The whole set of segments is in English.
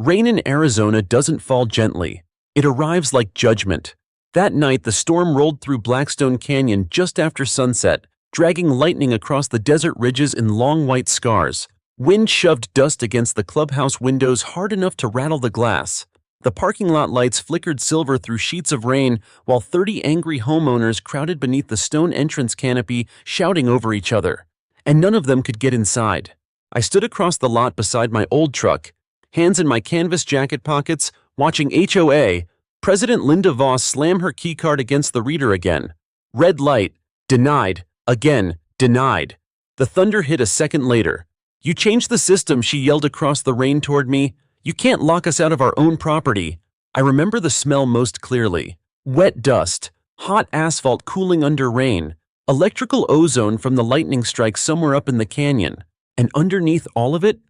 Rain in Arizona doesn't fall gently. It arrives like judgment. That night, the storm rolled through Blackstone Canyon just after sunset, dragging lightning across the desert ridges in long white scars. Wind shoved dust against the clubhouse windows hard enough to rattle the glass. The parking lot lights flickered silver through sheets of rain, while 30 angry homeowners crowded beneath the stone entrance canopy, shouting over each other. And none of them could get inside. I stood across the lot beside my old truck, hands in my canvas jacket pockets, watching HOA President Linda Voss slam her keycard against the reader again. Red light. Denied. Again. Denied. The thunder hit a second later. "You changed the system," she yelled across the rain toward me. "You can't lock us out of our own property." I remember the smell most clearly. Wet dust, hot asphalt cooling under rain, electrical ozone from the lightning strike somewhere up in the canyon. And underneath all of it,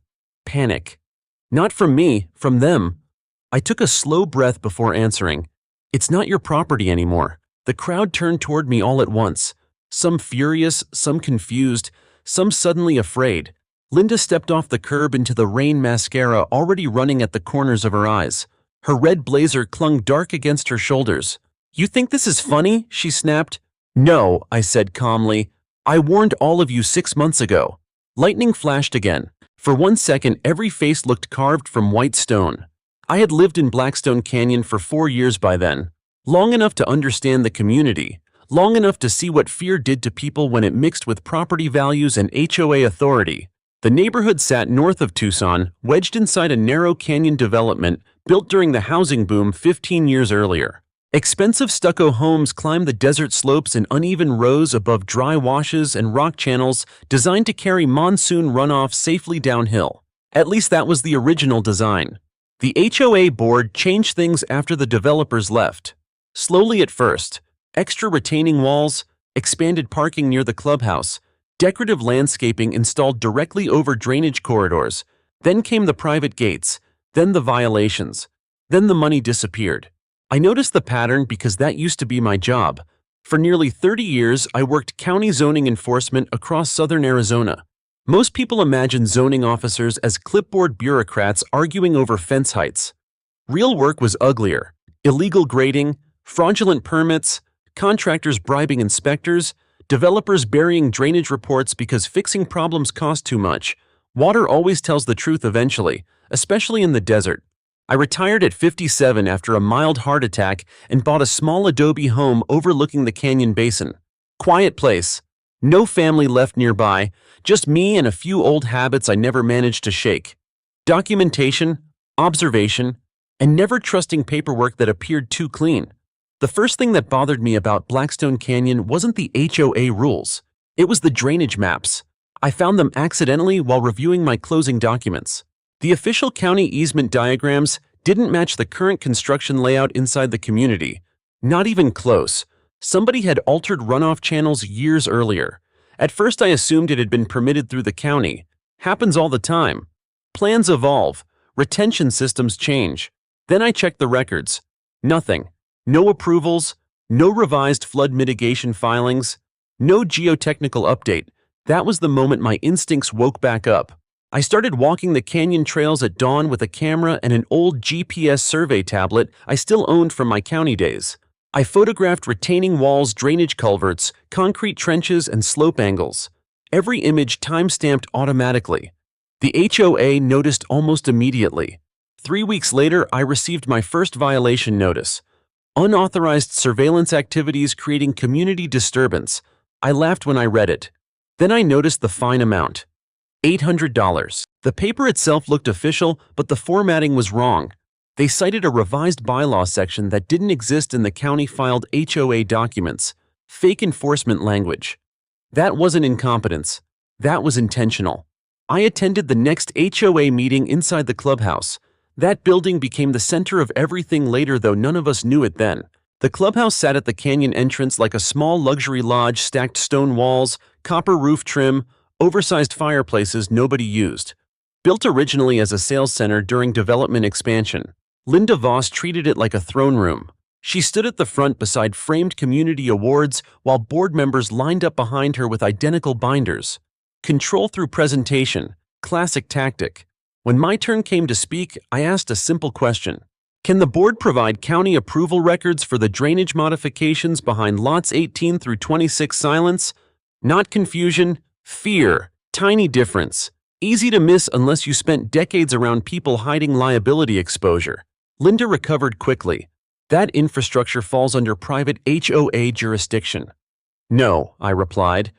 panic. Not from me, from them. I took a slow breath before answering. "It's not your property anymore." The crowd turned toward me all at once. Some furious, some confused, some suddenly afraid. Linda stepped off the curb into the rain, mascara already running at the corners of her eyes. Her red blazer clung dark against her shoulders. "You think this is funny?" she snapped. "No," I said calmly. "I warned all of you 6 months ago." Lightning flashed again. For 1 second, every face looked carved from white stone. I had lived in Blackstone Canyon for 4 years by then, long enough to understand the community, long enough to see what fear did to people when it mixed with property values and HOA authority. The neighborhood sat north of Tucson, wedged inside a narrow canyon development built during the housing boom 15 years earlier. Expensive stucco homes climbed the desert slopes in uneven rows above dry washes and rock channels designed to carry monsoon runoff safely downhill. At least that was the original design. The HOA board changed things after the developers left. Slowly at first. Extra retaining walls, expanded parking near the clubhouse, decorative landscaping installed directly over drainage corridors. Then came the private gates, then the violations. Then the money disappeared. I noticed the pattern because that used to be my job. For nearly 30 years, I worked county zoning enforcement across southern Arizona. Most people imagine zoning officers as clipboard bureaucrats arguing over fence heights. Real work was uglier. Illegal grading, fraudulent permits, contractors bribing inspectors, developers burying drainage reports because fixing problems cost too much. Water always tells the truth eventually, especially in the desert. I retired at 57 after a mild heart attack and bought a small adobe home overlooking the canyon basin. Quiet place. No family left nearby, just me and a few old habits I never managed to shake. Documentation, observation, and never trusting paperwork that appeared too clean. The first thing that bothered me about Blackstone Canyon wasn't the HOA rules. It was the drainage maps. I found them accidentally while reviewing my closing documents. The official county easement diagrams didn't match the current construction layout inside the community. Not even close. Somebody had altered runoff channels years earlier. At first I assumed it had been permitted through the county. Happens all the time. Plans evolve. Retention systems change. Then I checked the records. Nothing. No approvals. No revised flood mitigation filings. No geotechnical update. That was the moment my instincts woke back up. I started walking the canyon trails at dawn with a camera and an old GPS survey tablet I still owned from my county days. I photographed retaining walls, drainage culverts, concrete trenches, and slope angles. Every image time-stamped automatically. The HOA noticed almost immediately. 3 weeks later, I received my first violation notice. Unauthorized surveillance activities creating community disturbance. I laughed when I read it. Then I noticed the fine amount. $800. The paper itself looked official, but the formatting was wrong. They cited a revised bylaw section that didn't exist in the county-filed HOA documents. Fake enforcement language. That wasn't incompetence. That was intentional. I attended the next HOA meeting inside the clubhouse. That building became the center of everything later, though none of us knew it then. The clubhouse sat at the canyon entrance like a small luxury lodge, stacked stone walls, copper roof trim, oversized fireplaces nobody used. Built originally as a sales center during development expansion, Linda Voss treated it like a throne room. She stood at the front beside framed community awards while board members lined up behind her with identical binders. Control through presentation, classic tactic. When my turn came to speak, I asked a simple question. Can the board provide county approval records for the drainage modifications behind lots 18 through 26? Silence. Not confusion, fear. Tiny difference. Easy to miss unless you spent decades around people hiding liability exposure. Linda recovered quickly. That infrastructure falls under private HOA jurisdiction. No, I replied.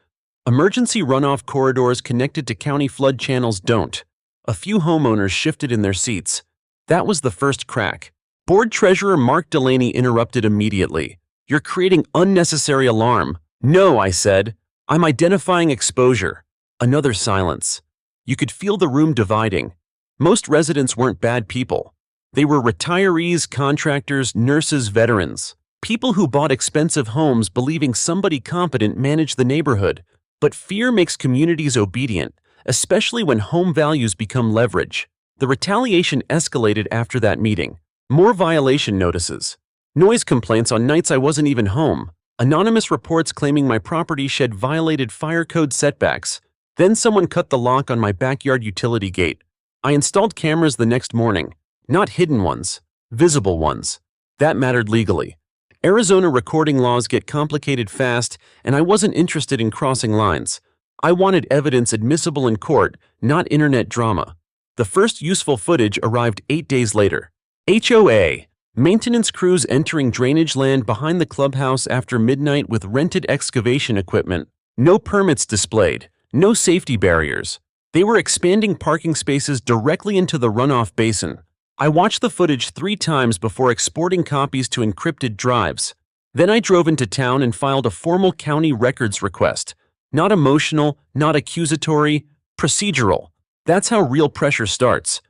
Emergency runoff corridors connected to county flood channels don't. A few homeowners shifted in their seats. That was the first crack. Board Treasurer Mark Delaney interrupted immediately. You're creating unnecessary alarm. No, I said. I'm identifying exposure. Another silence. You could feel the room dividing. Most residents weren't bad people. They were retirees, contractors, nurses, veterans. People who bought expensive homes believing somebody competent managed the neighborhood. But fear makes communities obedient, especially when home values become leverage. The retaliation escalated after that meeting. More violation notices. Noise complaints on nights I wasn't even home. Anonymous reports claiming my property shed violated fire code setbacks. Then someone cut the lock on my backyard utility gate. I installed cameras the next morning. Not hidden ones, visible ones. That mattered legally. Arizona recording laws get complicated fast, and I wasn't interested in crossing lines. I wanted evidence admissible in court, not internet drama. The first useful footage arrived 8 days later. HOA. Maintenance crews entering drainage land behind the clubhouse after midnight with rented excavation equipment. No permits displayed. No safety barriers. They were expanding parking spaces directly into the runoff basin. I watched the footage 3 times before exporting copies to encrypted drives. Then I drove into town and filed a formal county records request. Not emotional, not accusatory, procedural. That's how real pressure starts.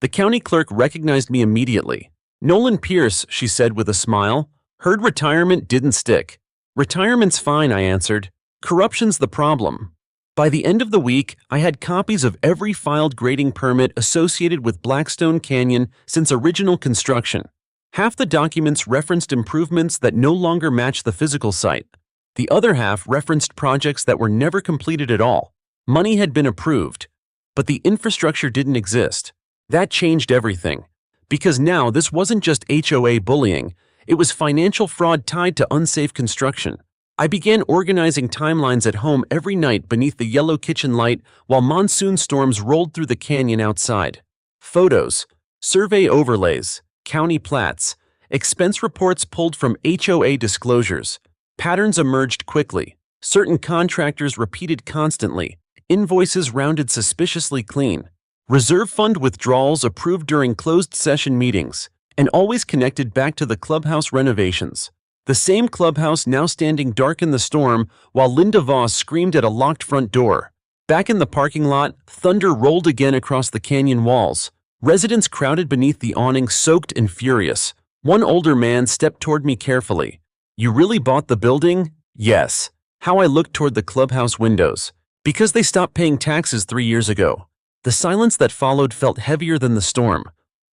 The county clerk recognized me immediately. Nolan Pierce, she said with a smile. Heard retirement didn't stick. Retirement's fine, I answered. Corruption's the problem. By the end of the week, I had copies of every filed grading permit associated with Blackstone Canyon since original construction. Half the documents referenced improvements that no longer match the physical site. The other half referenced projects that were never completed at all. Money had been approved, but the infrastructure didn't exist. That changed everything. Because now this wasn't just HOA bullying, it was financial fraud tied to unsafe construction. I began organizing timelines at home every night beneath the yellow kitchen light while monsoon storms rolled through the canyon outside. Photos, survey overlays, county plats, expense reports pulled from HOA disclosures. Patterns emerged quickly. Certain contractors repeated constantly. Invoices rounded suspiciously clean. Reserve fund withdrawals approved during closed session meetings, and always connected back to the clubhouse renovations. The same clubhouse now standing dark in the storm while Linda Voss screamed at a locked front door. Back in the parking lot, thunder rolled again across the canyon walls. Residents crowded beneath the awning, soaked and furious. One older man stepped toward me carefully. You really bought the building? Yes. How I looked toward the clubhouse windows. Because they stopped paying taxes 3 years ago. The silence that followed felt heavier than the storm.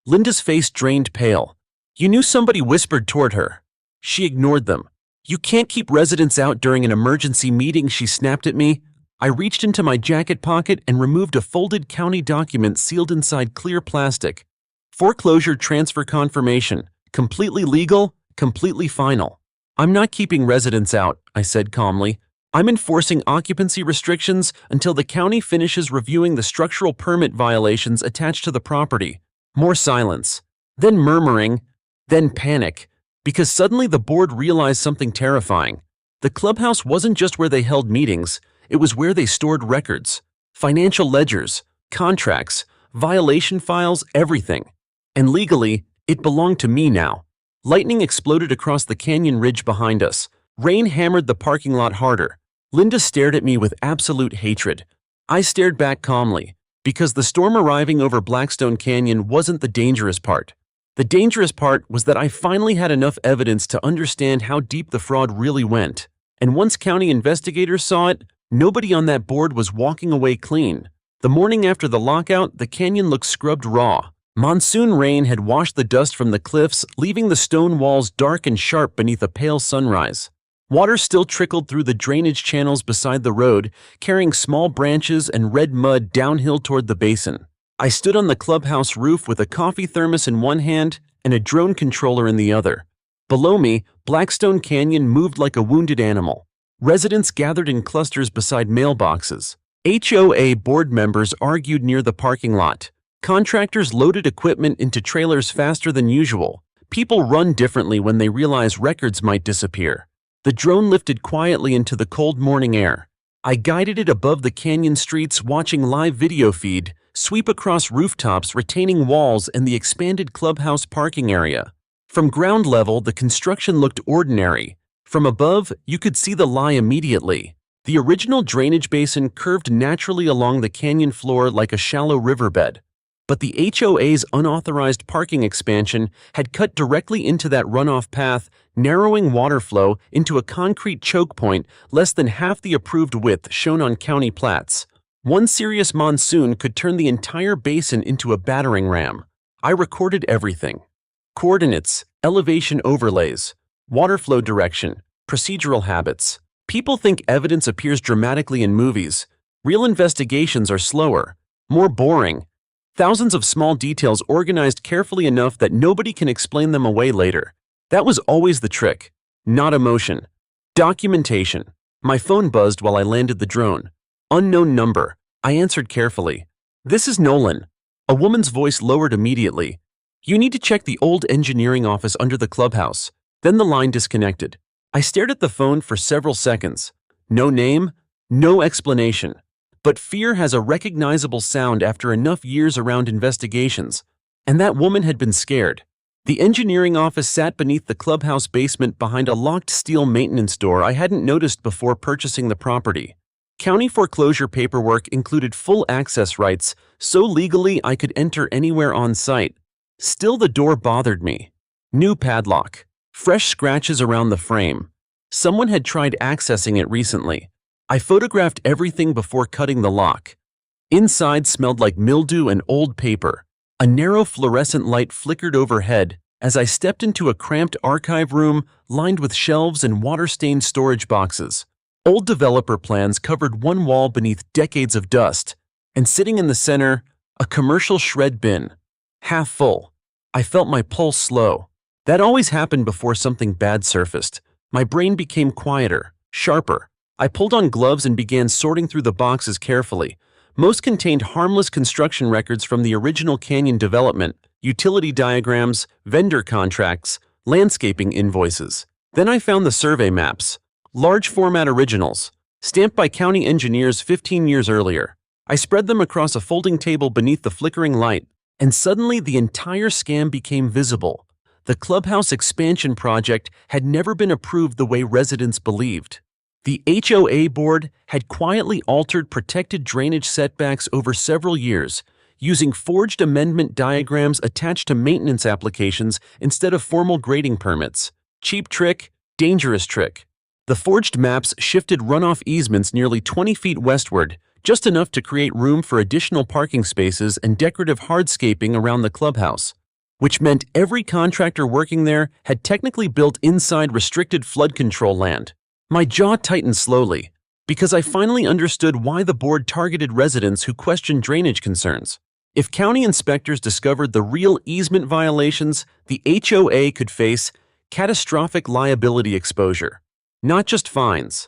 Linda's face drained pale. You knew somebody whispered toward her. She ignored them. You can't keep residents out during an emergency meeting, she snapped at me. I reached into my jacket pocket and removed a folded county document sealed inside clear plastic. Foreclosure transfer confirmation. Completely legal, completely final. I'm not keeping residents out, I said calmly. I'm enforcing occupancy restrictions until the county finishes reviewing the structural permit violations attached to the property. More silence. Then murmuring. Then panic. Because suddenly the board realized something terrifying. The clubhouse wasn't just where they held meetings, it was where they stored records, financial ledgers, contracts, violation files, everything. And legally, it belonged to me now. Lightning exploded across the canyon ridge behind us. Rain hammered the parking lot harder. Linda stared at me with absolute hatred. I stared back calmly, because the storm arriving over Blackstone Canyon wasn't the dangerous part. The dangerous part was that I finally had enough evidence to understand how deep the fraud really went. And once county investigators saw it, nobody on that board was walking away clean. The morning after the lockout, the canyon looked scrubbed raw. Monsoon rain had washed the dust from the cliffs, leaving the stone walls dark and sharp beneath a pale sunrise. Water still trickled through the drainage channels beside the road, carrying small branches and red mud downhill toward the basin. I stood on the clubhouse roof with a coffee thermos in one hand and a drone controller in the other. Below me, Blackstone Canyon moved like a wounded animal. Residents gathered in clusters beside mailboxes. HOA board members argued near the parking lot. Contractors loaded equipment into trailers faster than usual. People run differently when they realize records might disappear. The drone lifted quietly into the cold morning air. I guided it above the canyon streets, watching live video feed sweep across rooftops, retaining walls and the expanded clubhouse parking area. From ground level, the construction looked ordinary. From above, you could see the lie immediately. The original drainage basin curved naturally along the canyon floor like a shallow riverbed. But the HOA's unauthorized parking expansion had cut directly into that runoff path, narrowing water flow into a concrete choke point less than half the approved width shown on county plats. One serious monsoon could turn the entire basin into a battering ram. I recorded everything. Coordinates, elevation overlays, water flow direction, procedural habits. People think evidence appears dramatically in movies. Real investigations are slower, more boring. Thousands of small details organized carefully enough that nobody can explain them away later. That was always the trick. Not emotion. Documentation. My phone buzzed while I landed the drone. Unknown number. I answered carefully. "This is Nolan." A woman's voice lowered immediately. "You need to check the old engineering office under the clubhouse." Then the line disconnected. I stared at the phone for several seconds. No name, no explanation. But fear has a recognizable sound after enough years around investigations. And that woman had been scared. The engineering office sat beneath the clubhouse basement behind a locked steel maintenance door I hadn't noticed before purchasing the property. County foreclosure paperwork included full access rights, so legally I could enter anywhere on site. Still, the door bothered me. New padlock. Fresh scratches around the frame. Someone had tried accessing it recently. I photographed everything before cutting the lock. Inside smelled like mildew and old paper. A narrow fluorescent light flickered overhead as I stepped into a cramped archive room lined with shelves and water-stained storage boxes. Old developer plans covered one wall beneath decades of dust, and sitting in the center, a commercial shred bin. Half full. I felt my pulse slow. That always happened before something bad surfaced. My brain became quieter, sharper. I pulled on gloves and began sorting through the boxes carefully. Most contained harmless construction records from the original canyon development, utility diagrams, vendor contracts, landscaping invoices. Then I found the survey maps. Large format originals, stamped by county engineers 15 years earlier. I spread them across a folding table beneath the flickering light, and suddenly the entire scam became visible. The clubhouse expansion project had never been approved the way residents believed. The HOA board had quietly altered protected drainage setbacks over several years, using forged amendment diagrams attached to maintenance applications instead of formal grading permits. Cheap trick, dangerous trick. The forged maps shifted runoff easements nearly 20 feet westward, just enough to create room for additional parking spaces and decorative hardscaping around the clubhouse, which meant every contractor working there had technically built inside restricted flood control land. My jaw tightened slowly, because I finally understood why the board targeted residents who questioned drainage concerns. If county inspectors discovered the real easement violations, the HOA could face catastrophic liability exposure. Not just fines,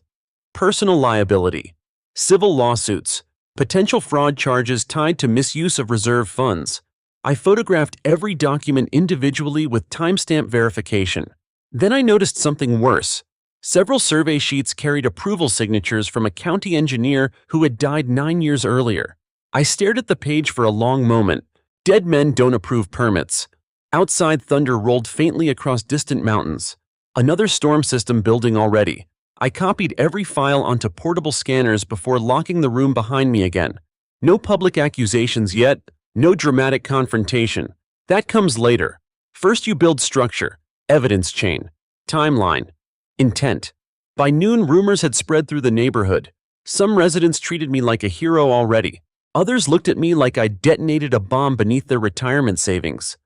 personal liability, civil lawsuits, potential fraud charges tied to misuse of reserve funds. I photographed every document individually with timestamp verification. Then I noticed something worse. Several survey sheets carried approval signatures from a county engineer who had died 9 years earlier. I stared at the page for a long moment. Dead men don't approve permits. Outside, thunder rolled faintly across distant mountains. Another storm system building already. I copied every file onto portable scanners before locking the room behind me again. No public accusations yet, no dramatic confrontation. That comes later. First you build structure, evidence chain, timeline, intent. By noon, rumors had spread through the neighborhood. Some residents treated me like a hero already. Others looked at me like I detonated a bomb beneath their retirement savings.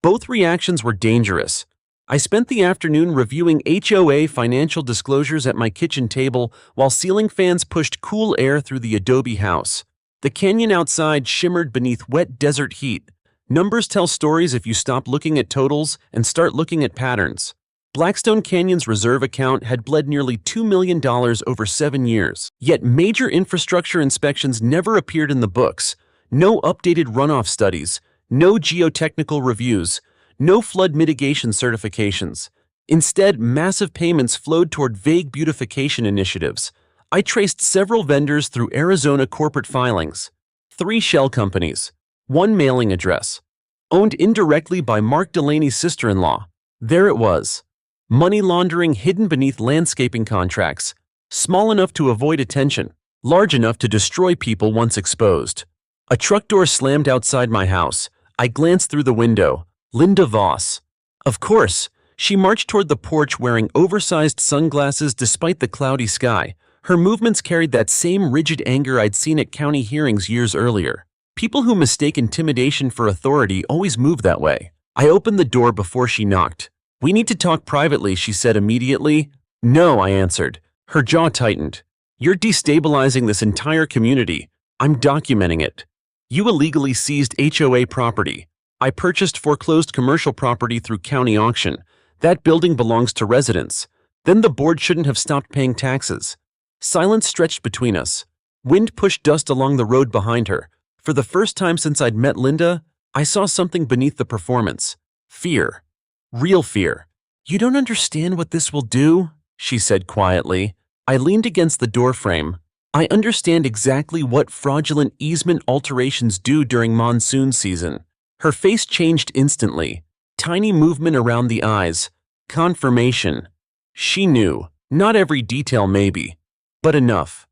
Both reactions were dangerous. I spent the afternoon reviewing HOA financial disclosures at my kitchen table while ceiling fans pushed cool air through the adobe house. The canyon outside shimmered beneath wet desert heat. Numbers tell stories if you stop looking at totals and start looking at patterns. Blackstone Canyon's reserve account had bled nearly $2 million over 7 years. Yet major infrastructure inspections never appeared in the books. No updated runoff studies, no geotechnical reviews, no flood mitigation certifications. Instead, massive payments flowed toward vague beautification initiatives. I traced several vendors through Arizona corporate filings. 3 shell companies, 1 mailing address. Owned indirectly by Mark Delaney's sister-in-law. There it was. Money laundering hidden beneath landscaping contracts. Small enough to avoid attention, large enough to destroy people once exposed. A truck door slammed outside my house. I glanced through the window. Linda Voss. Of course, she marched toward the porch wearing oversized sunglasses despite the cloudy sky. Her movements carried that same rigid anger I'd seen at county hearings years earlier. People who mistake intimidation for authority always move that way. I opened the door before she knocked. "We need to talk privately," she said immediately. "No," I answered. Her jaw tightened. "You're destabilizing this entire community. I'm documenting it. You illegally seized HOA property. I purchased foreclosed commercial property through county auction. That building belongs to residents. Then the board shouldn't have stopped paying taxes." Silence stretched between us. Wind pushed dust along the road behind her. For the first time since I'd met Linda, I saw something beneath the performance. Fear. Real fear. "You don't understand what this will do," she said quietly. I leaned against the doorframe. "I understand exactly what fraudulent easement alterations do during monsoon season." Her face changed instantly. Tiny movement around the eyes. Confirmation. She knew. Not every detail maybe, but enough.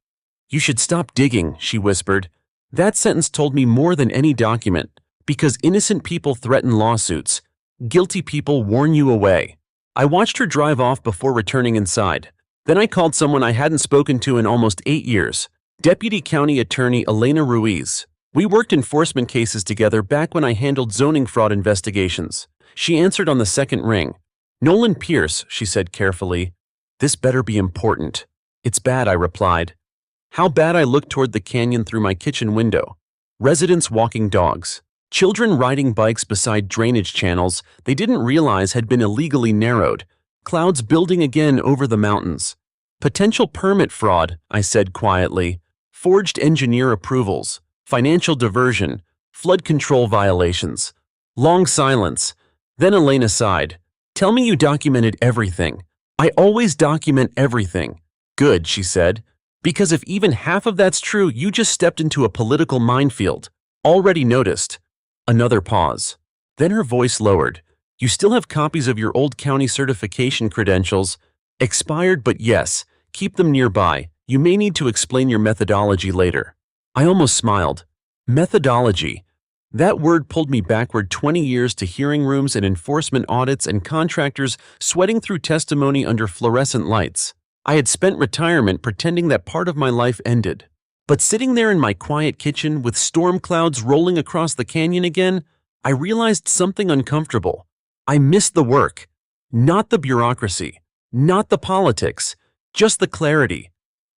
"You should stop digging," she whispered. That sentence told me more than any document, because innocent people threaten lawsuits. Guilty people warn you away. I watched her drive off before returning inside. Then I called someone I hadn't spoken to in almost 8 years, Deputy County Attorney Elena Ruiz. We worked enforcement cases together back when I handled zoning fraud investigations. She answered on the second ring. "Nolan Pierce," she said carefully. "This better be important." "It's bad," I replied. How bad? I looked toward the canyon through my kitchen window. Residents walking dogs. Children riding bikes beside drainage channels they didn't realize had been illegally narrowed. Clouds building again over the mountains. "Potential permit fraud," I said quietly. "Forged engineer approvals. Financial diversion. Flood control violations." Long silence. Then Elena sighed. "Tell me you documented everything." "I always document everything." "Good," she said. "Because if even half of that's true, you just stepped into a political minefield." "Already noticed." Another pause. Then her voice lowered. "You still have copies of your old county certification credentials?" "Expired, but yes. Keep them nearby. You may need to explain your methodology later." I almost smiled. Methodology. That word pulled me backward 20 years to hearing rooms and enforcement audits and contractors sweating through testimony under fluorescent lights. I had spent retirement pretending that part of my life ended. But sitting there in my quiet kitchen with storm clouds rolling across the canyon again, I realized something uncomfortable. I missed the work. Not the bureaucracy. Not the politics. Just the clarity.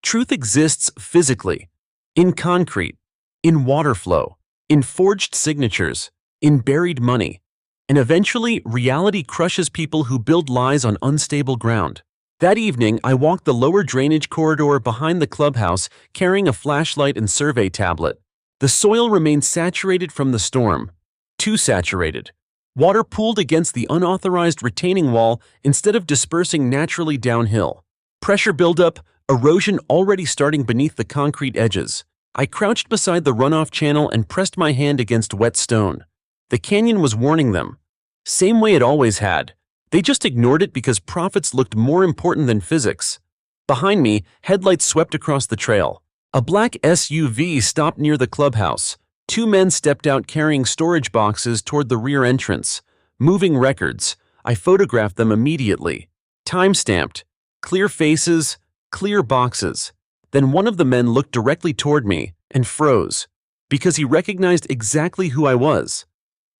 Truth exists physically. In concrete. In water flow. In forged signatures. In buried money. And eventually, reality crushes people who build lies on unstable ground. That evening, I walked the lower drainage corridor behind the clubhouse, carrying a flashlight and survey tablet. The soil remained saturated from the storm. Too saturated. Water pooled against the unauthorized retaining wall instead of dispersing naturally downhill. Pressure buildup, erosion already starting beneath the concrete edges. I crouched beside the runoff channel and pressed my hand against wet stone. The canyon was warning them. Same way it always had. They just ignored it because profits looked more important than physics. Behind me, headlights swept across the trail. A black SUV stopped near the clubhouse. 2 men stepped out carrying storage boxes toward the rear entrance. Moving records. I photographed them immediately. Time-stamped. Clear faces, clear boxes. Then one of the men looked directly toward me and froze, because he recognized exactly who I was.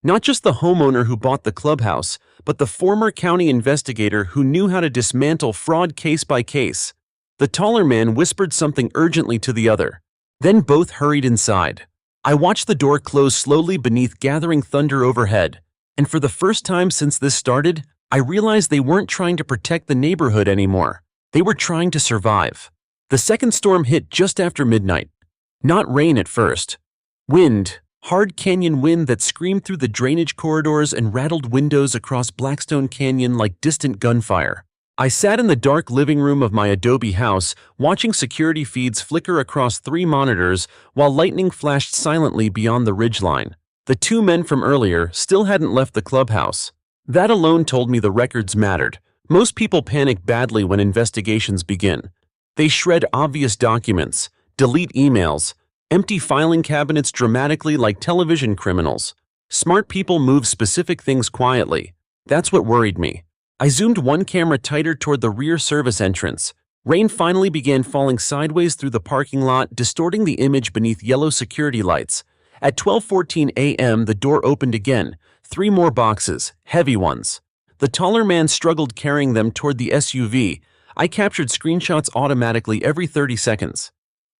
Not just the homeowner who bought the clubhouse, but the former county investigator who knew how to dismantle fraud case by case. The taller man whispered something urgently to the other. Then both hurried inside. I watched the door close slowly beneath gathering thunder overhead, and for the first time since this started, I realized they weren't trying to protect the neighborhood anymore. They were trying to survive. The second storm hit just after midnight. Not rain at first. Wind, hard canyon wind that screamed through the drainage corridors and rattled windows across Blackstone Canyon like distant gunfire. I sat in the dark living room of my adobe house, watching security feeds flicker across 3 monitors while lightning flashed silently beyond the ridgeline. The 2 men from earlier still hadn't left the clubhouse. That alone told me the records mattered. Most people panic badly when investigations begin. They shred obvious documents, delete emails, empty filing cabinets dramatically like television criminals. Smart people move specific things quietly. That's what worried me. I zoomed one camera tighter toward the rear service entrance. Rain finally began falling sideways through the parking lot, distorting the image beneath yellow security lights. At 12:14 a.m., the door opened again. 3 more boxes, heavy ones. The taller man struggled carrying them toward the SUV. I captured screenshots automatically every 30 seconds.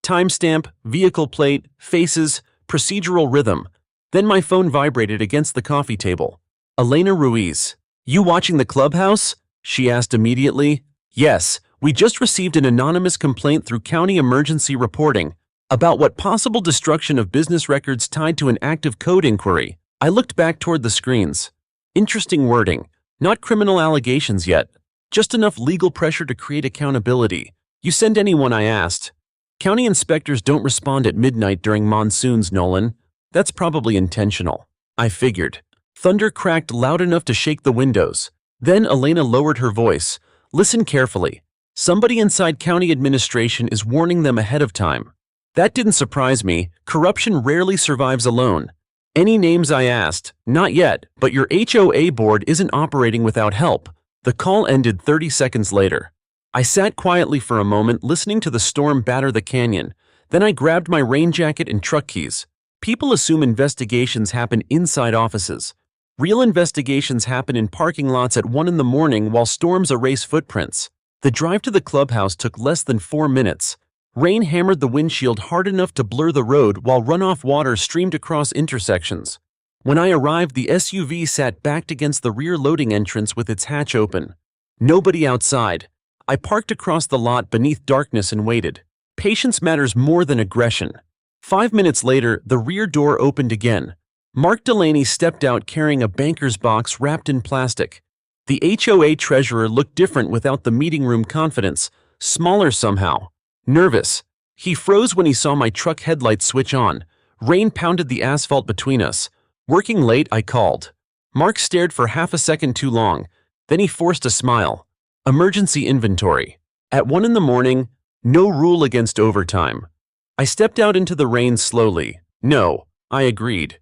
Timestamp, vehicle plate, faces, procedural rhythm. Then my phone vibrated against the coffee table. Elena Ruiz. "You watching the clubhouse?" she asked immediately. "Yes, we just received an anonymous complaint through county emergency reporting about what possible destruction of business records tied to an active code inquiry." I looked back toward the screens. Interesting wording. Not criminal allegations yet. Just enough legal pressure to create accountability. "You send anyone?" I asked. "County inspectors don't respond at midnight during monsoons, Nolan. That's probably intentional." I figured. Thunder cracked loud enough to shake the windows. Then Elena lowered her voice. "Listen carefully. Somebody inside county administration is warning them ahead of time." That didn't surprise me. Corruption rarely survives alone. "Any names?" I asked. "Not yet, but your HOA board isn't operating without help." The call ended 30 seconds later. I sat quietly for a moment, listening to the storm batter the canyon. Then I grabbed my rain jacket and truck keys. People assume investigations happen inside offices. Real investigations happen in parking lots at 1 in the morning while storms erase footprints. The drive to the clubhouse took less than 4 minutes. Rain hammered the windshield hard enough to blur the road while runoff water streamed across intersections. When I arrived, the SUV sat backed against the rear loading entrance with its hatch open. Nobody outside. I parked across the lot beneath darkness and waited. Patience matters more than aggression. 5 minutes later, the rear door opened again. Mark Delaney stepped out carrying a banker's box wrapped in plastic. The HOA treasurer looked different without the meeting room confidence, smaller somehow. Nervous. He froze when he saw my truck headlights switch on. Rain pounded the asphalt between us. "Working late?" I called. Mark stared for half a second too long. Then he forced a smile. "Emergency inventory. At 1 in the morning, no rule against overtime." I stepped out into the rain slowly. "No," I agreed.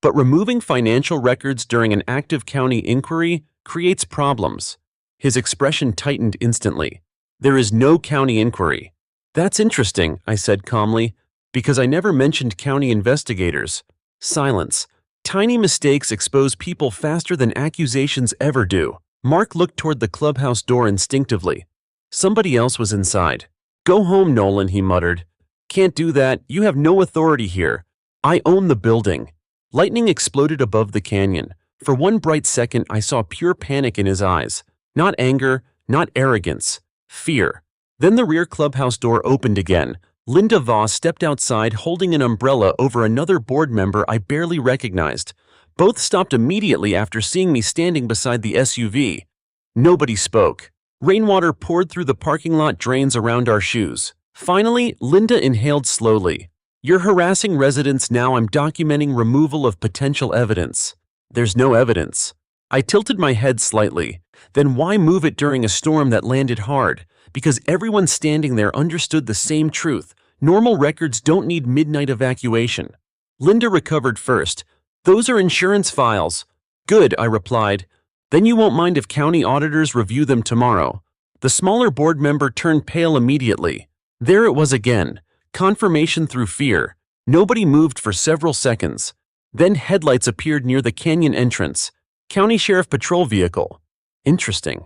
"But removing financial records during an active county inquiry creates problems." His expression tightened instantly. "There is no county inquiry." "That's interesting," I said calmly, "because I never mentioned county investigators." Silence. Tiny mistakes expose people faster than accusations ever do. Mark looked toward the clubhouse door instinctively. Somebody else was inside. "Go home, Nolan," he muttered. "Can't do that. You have no authority here. I own the building." Lightning exploded above the canyon. For one bright second, I saw pure panic in his eyes. Not anger, not arrogance. Fear. Then the rear clubhouse door opened again. Linda Voss stepped outside holding an umbrella over another board member I barely recognized. Both stopped immediately after seeing me standing beside the SUV. Nobody spoke. Rainwater poured through the parking lot drains around our shoes. Finally, Linda inhaled slowly. "You're harassing residents now. I'm documenting removal of potential evidence." "There's no evidence." I tilted my head slightly. "Then why move it during a storm that landed hard?" Because everyone standing there understood the same truth. Normal records don't need midnight evacuation. Linda recovered first. "Those are insurance files." "Good," I replied. "Then you won't mind if county auditors review them tomorrow." The smaller board member turned pale immediately. There it was again. Confirmation through fear. Nobody moved for several seconds. Then headlights appeared near the canyon entrance. County Sheriff Patrol vehicle. Interesting.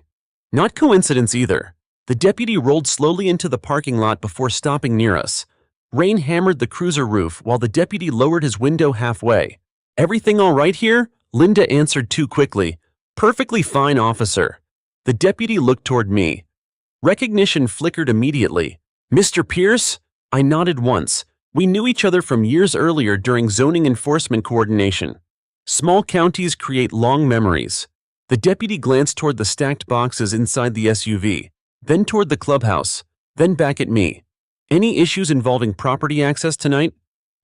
Not coincidence either. The deputy rolled slowly into the parking lot before stopping near us. Rain hammered the cruiser roof while the deputy lowered his window halfway. "Everything all right here?" Linda answered too quickly. "Perfectly fine, officer." The deputy looked toward me. Recognition flickered immediately. "Mr. Pierce?" I nodded once. We knew each other from years earlier during zoning enforcement coordination. Small counties create long memories. The deputy glanced toward the stacked boxes inside the SUV, then toward the clubhouse, then back at me. "Any issues involving property access tonight?"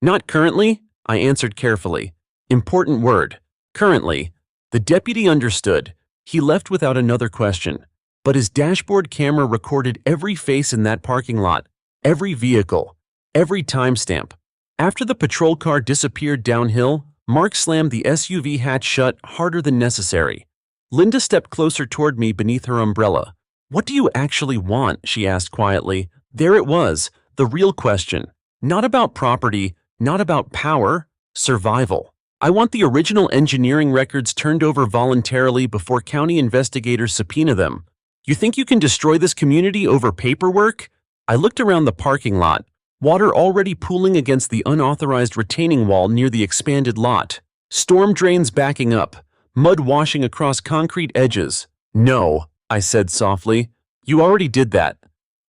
"Not currently," I answered carefully. Important word. Currently. The deputy understood. He left without another question. But his dashboard camera recorded every face in that parking lot, every vehicle, every timestamp. After the patrol car disappeared downhill, Mark slammed the SUV hatch shut harder than necessary. Linda stepped closer toward me beneath her umbrella. "What do you actually want?" she asked quietly. There it was, the real question. Not about property, not about power, survival. "I want the original engineering records turned over voluntarily before county investigators subpoena them." "You think you can destroy this community over paperwork?" I looked around the parking lot, water already pooling against the unauthorized retaining wall near the expanded lot. Storm drains backing up, mud washing across concrete edges. "No," I said softly. "You already did that."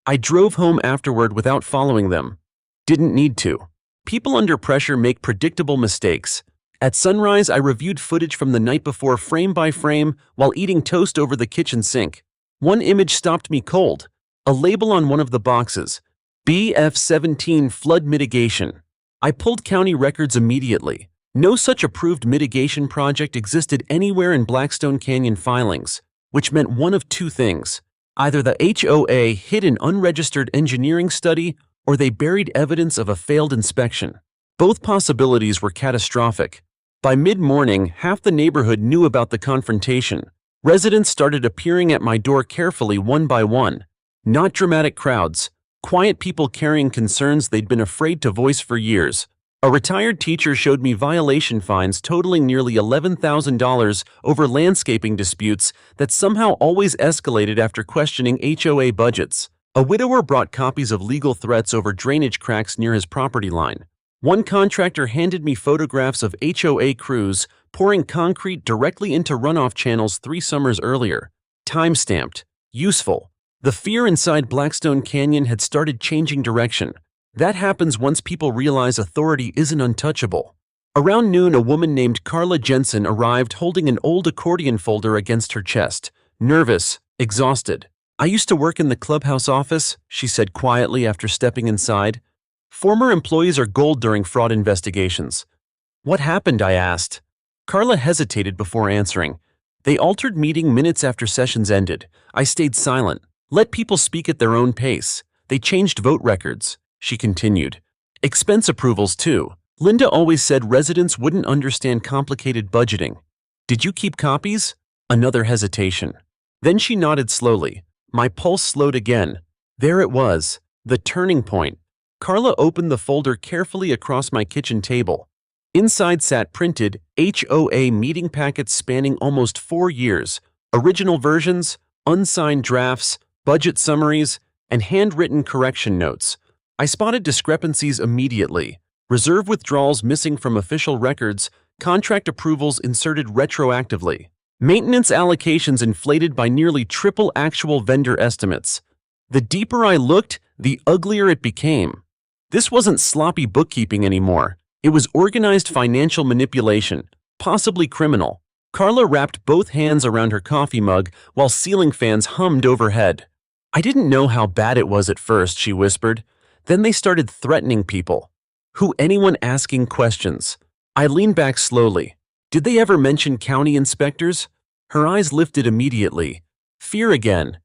I drove home afterward without following them. Didn't need to. People under pressure make predictable mistakes. At sunrise, I reviewed footage from the night before frame by frame while eating toast over the kitchen sink. One image stopped me cold. A label on one of the boxes. BF17 Flood Mitigation. I pulled county records immediately. No such approved mitigation project existed anywhere in Blackstone Canyon filings, which meant one of two things. Either the HOA hid an unregistered engineering study or they buried evidence of a failed inspection. Both possibilities were catastrophic. By mid-morning, half the neighborhood knew about the confrontation. Residents started appearing at my door carefully one by one. Not dramatic crowds, quiet people carrying concerns they'd been afraid to voice for years. A retired teacher showed me violation fines totaling nearly $11,000 over landscaping disputes that somehow always escalated after questioning HOA budgets. A widower brought copies of legal threats over drainage cracks near his property line. One contractor handed me photographs of HOA crews pouring concrete directly into runoff channels 3 summers earlier. Time-stamped. Useful. The fear inside Blackstone Canyon had started changing direction. That happens once people realize authority isn't untouchable. Around noon, a woman named Carla Jensen arrived holding an old accordion folder against her chest. Nervous, exhausted. "I used to work in the clubhouse office," she said quietly after stepping inside. "Former employees are gold during fraud investigations." "What happened?" I asked. Carla hesitated before answering. "They altered meeting minutes after sessions ended. I stayed silent. Let people speak at their own pace. They changed vote records," she continued. "Expense approvals, too. Linda always said residents wouldn't understand complicated budgeting. Did you keep copies?" Another hesitation. Then she nodded slowly. My pulse slowed again. There it was, the turning point. Carla opened the folder carefully across my kitchen table. Inside sat printed HOA meeting packets spanning almost 4 years, original versions, unsigned drafts, budget summaries, and handwritten correction notes. I spotted discrepancies immediately. Reserve withdrawals missing from official records, contract approvals inserted retroactively. Maintenance allocations inflated by nearly triple actual vendor estimates. The deeper I looked, the uglier it became. This wasn't sloppy bookkeeping anymore. It was organized financial manipulation, possibly criminal. Carla wrapped both hands around her coffee mug while ceiling fans hummed overhead. "I didn't know how bad it was at first," she whispered. "Then they started threatening people. Who anyone asking questions." I leaned back slowly. "Did they ever mention county inspectors?" Her eyes lifted immediately. Fear again.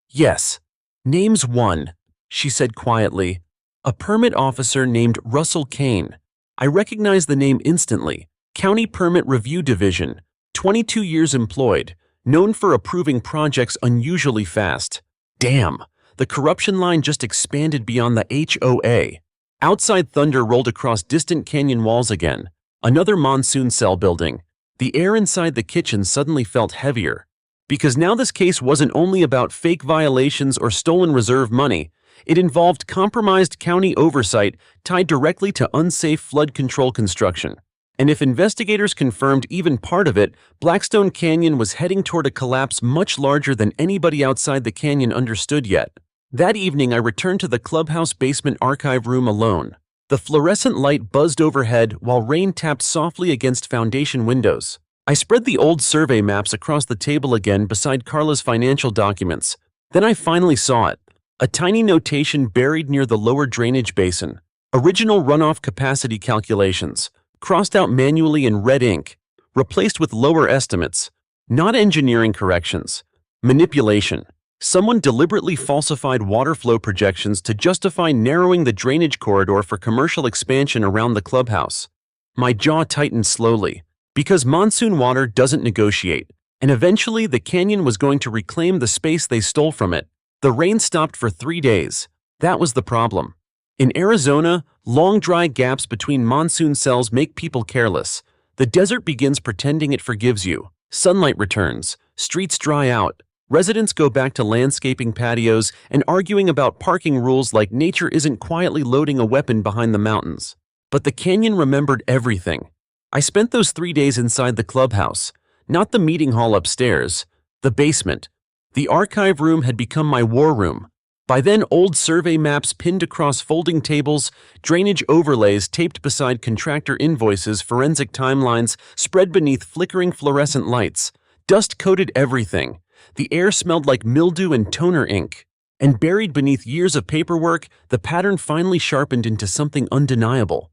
"Yes. Names one," she said quietly. "A permit officer named Russell Kane." I recognized the name instantly. County Permit Review Division, 22 years employed, known for approving projects unusually fast. Damn, the corruption line just expanded beyond the HOA. Outside thunder rolled across distant canyon walls again. Another monsoon cell building. The air inside the kitchen suddenly felt heavier. Because now this case wasn't only about fake violations or stolen reserve money, It involved compromised county oversight tied directly to unsafe flood control construction. And if investigators confirmed even part of it, Blackstone Canyon was heading toward a collapse much larger than anybody outside the canyon understood yet. That evening, I returned to the clubhouse basement archive room alone. The fluorescent light buzzed overhead while rain tapped softly against foundation windows. I spread the old survey maps across the table again beside Carla's financial documents. Then I finally saw it. A tiny notation buried near the lower drainage basin. Original runoff capacity calculations, crossed out manually in red ink, replaced with lower estimates. Not engineering corrections. Manipulation. Someone deliberately falsified water flow projections to justify narrowing the drainage corridor for commercial expansion around the clubhouse. My jaw tightened slowly. Because monsoon water doesn't negotiate, and eventually the canyon was going to reclaim the space they stole from it. The rain stopped for 3 days. That was the problem. In Arizona, long dry gaps between monsoon cells make people careless. The desert begins pretending it forgives you. Sunlight returns, streets dry out, residents go back to landscaping patios and arguing about parking rules like nature isn't quietly loading a weapon behind the mountains. But the canyon remembered everything. I spent those 3 days inside the clubhouse, not the meeting hall upstairs, the basement. The archive room had become my war room. By then, old survey maps pinned across folding tables, drainage overlays taped beside contractor invoices, forensic timelines spread beneath flickering fluorescent lights. Dust coated everything. The air smelled like mildew and toner ink. And buried beneath years of paperwork, the pattern finally sharpened into something undeniable.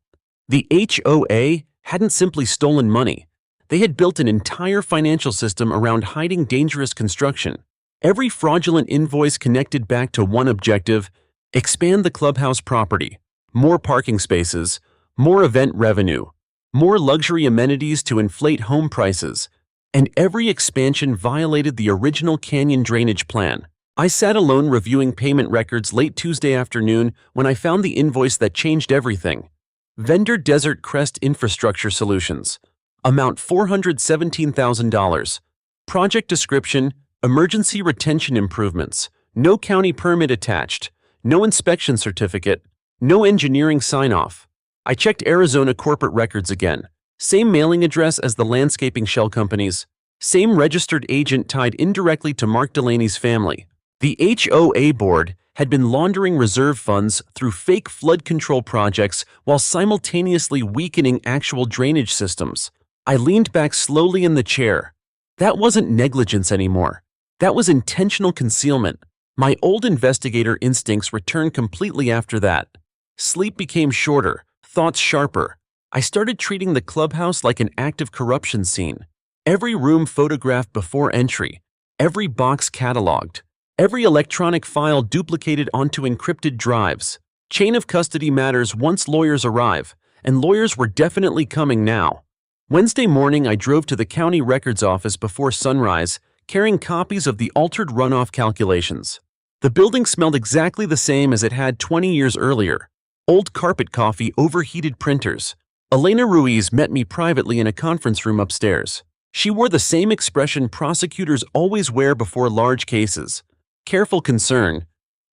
The HOA hadn't simply stolen money. They had built an entire financial system around hiding dangerous construction. Every fraudulent invoice connected back to one objective: expand the clubhouse property, more parking spaces, more event revenue, more luxury amenities to inflate home prices. And every expansion violated the original canyon drainage plan. I sat alone reviewing payment records late Tuesday afternoon when I found the invoice that changed everything. Vendor Desert Crest Infrastructure Solutions. Amount $417,000. Project description: emergency retention improvements. No county permit attached. No inspection certificate. No engineering sign-off. I checked Arizona corporate records again. Same mailing address as the landscaping shell companies. Same registered agent tied indirectly to Mark Delaney's family. The HOA board had been laundering reserve funds through fake flood control projects while simultaneously weakening actual drainage systems. I leaned back slowly in the chair. That wasn't negligence anymore. That was intentional concealment. My old investigator instincts returned completely after that. Sleep became shorter, thoughts sharper. I started treating the clubhouse like an active corruption scene. Every room photographed before entry, every box cataloged, every electronic file duplicated onto encrypted drives. Chain of custody matters once lawyers arrive, and lawyers were definitely coming now. Wednesday morning, I drove to the county records office before sunrise, carrying copies of the altered runoff calculations. The building smelled exactly the same as it had 20 years earlier. Old carpet coffee, overheated printers. Elena Ruiz met me privately in a conference room upstairs. She wore the same expression prosecutors always wear before large cases. Careful concern.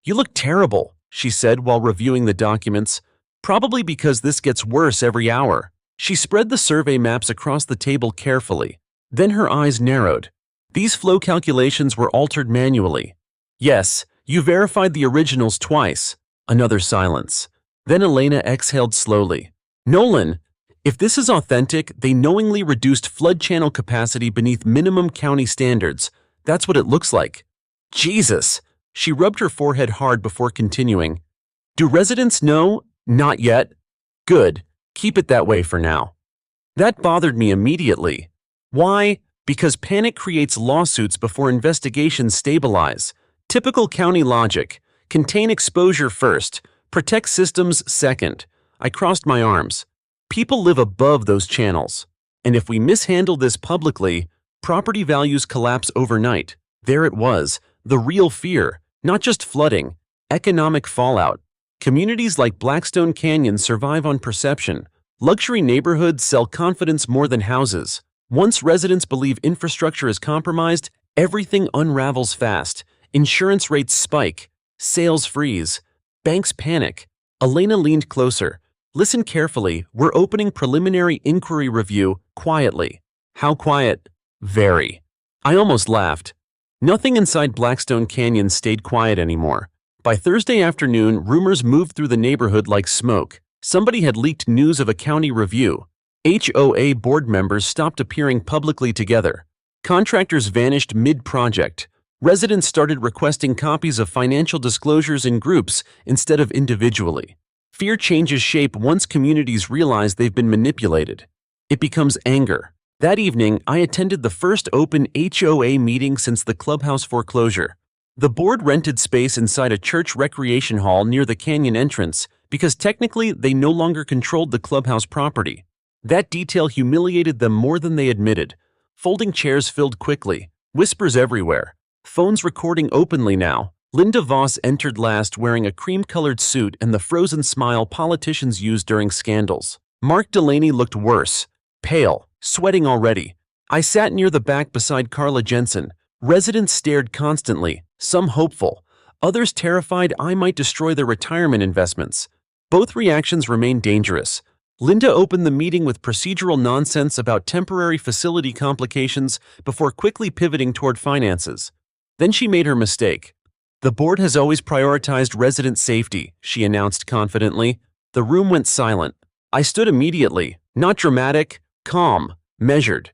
"You look terrible," she said while reviewing the documents. "Probably because this gets worse every hour." She spread the survey maps across the table carefully. Then her eyes narrowed. "These flow calculations were altered manually." "Yes, you verified the originals twice." Another silence. Then Elena exhaled slowly. "Nolan, if this is authentic, they knowingly reduced flood channel capacity beneath minimum county standards. That's what it looks like." "Jesus!" She rubbed her forehead hard before continuing. "Do residents know? Not yet. Good. Keep it that way for now." That bothered me immediately. Why? Because panic creates lawsuits before investigations stabilize. Typical county logic. Contain exposure first. Protect systems second. I crossed my arms. People live above those channels. And if we mishandle this publicly, property values collapse overnight. There it was, the real fear, not just flooding, economic fallout. Communities like Blackstone Canyon survive on perception. Luxury neighborhoods sell confidence more than houses. Once residents believe infrastructure is compromised, everything unravels fast. Insurance rates spike. Sales freeze. Banks panic. Elena leaned closer. Listen carefully, we're opening preliminary inquiry review quietly. How quiet? Very. I almost laughed. Nothing inside Blackstone Canyon stayed quiet anymore. By Thursday afternoon, rumors moved through the neighborhood like smoke. Somebody had leaked news of a county review. HOA board members stopped appearing publicly together. Contractors vanished mid-project. Residents started requesting copies of financial disclosures in groups instead of individually. Fear changes shape once communities realize they've been manipulated. It becomes anger. That evening, I attended the first open HOA meeting since the clubhouse foreclosure. The board rented space inside a church recreation hall near the canyon entrance because technically they no longer controlled the clubhouse property. That detail humiliated them more than they admitted. Folding chairs filled quickly, whispers everywhere, phones recording openly now. Linda Voss entered last wearing a cream-colored suit and the frozen smile politicians use during scandals. Mark Delaney looked worse, pale, sweating already. I sat near the back beside Carla Jensen. Residents stared constantly, some hopeful, others terrified I might destroy their retirement investments. Both reactions remained dangerous. Linda opened the meeting with procedural nonsense about temporary facility complications before quickly pivoting toward finances. Then she made her mistake. The board has always prioritized resident safety, she announced confidently. The room went silent. I stood immediately, not dramatic, calm, measured.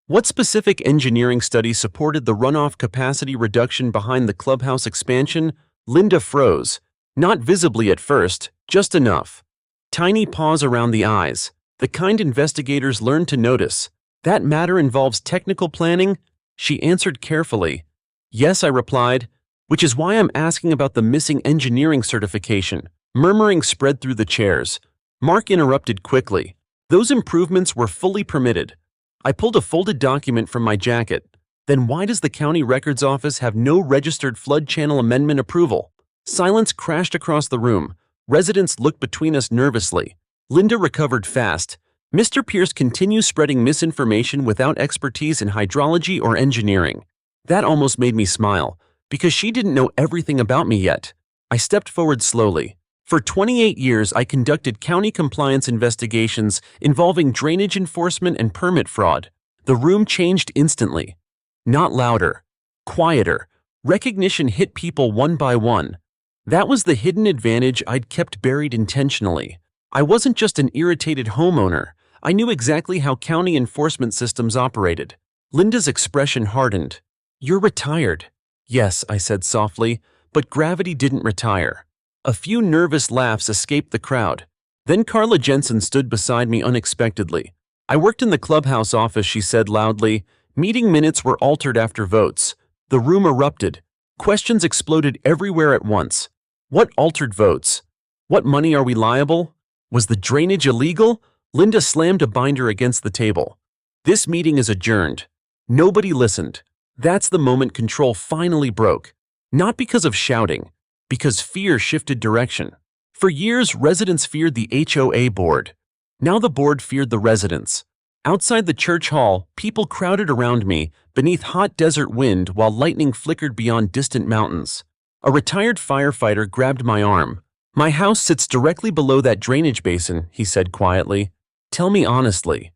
What specific engineering study supported the runoff capacity reduction behind the clubhouse expansion? Linda froze. Not visibly at first, just enough. Tiny pause around the eyes, the kind investigators learn to notice. That matter involves technical planning? She answered carefully. Yes, I replied, which is why I'm asking about the missing engineering certification. Murmuring spread through the chairs. Mark interrupted quickly. Those improvements were fully permitted. I pulled a folded document from my jacket. Then why does the county records office have no registered flood channel amendment approval? Silence crashed across the room. Residents looked between us nervously. Linda recovered fast. Mr. Pierce continues spreading misinformation without expertise in hydrology or engineering. That almost made me smile, because she didn't know everything about me yet. I stepped forward slowly. For 28 years, I conducted county compliance investigations involving drainage enforcement and permit fraud. The room changed instantly. Not louder, quieter. Recognition hit people one by one. That was the hidden advantage I'd kept buried intentionally. I wasn't just an irritated homeowner. I knew exactly how county enforcement systems operated. Linda's expression hardened. You're retired. Yes, I said softly, but gravity didn't retire. A few nervous laughs escaped the crowd. Then Carla Jensen stood beside me unexpectedly. I worked in the clubhouse office, she said loudly. Meeting minutes were altered after votes. The room erupted. Questions exploded everywhere at once. What altered votes? What money are we liable? Was the drainage illegal? Linda slammed a binder against the table. This meeting is adjourned. Nobody listened. That's the moment control finally broke. Not because of shouting, because fear shifted direction. For years, residents feared the HOA board. Now the board feared the residents. Outside the church hall, people crowded around me beneath hot desert wind while lightning flickered beyond distant mountains. A retired firefighter grabbed my arm. My house sits directly below that drainage basin, he said quietly. Tell me honestly,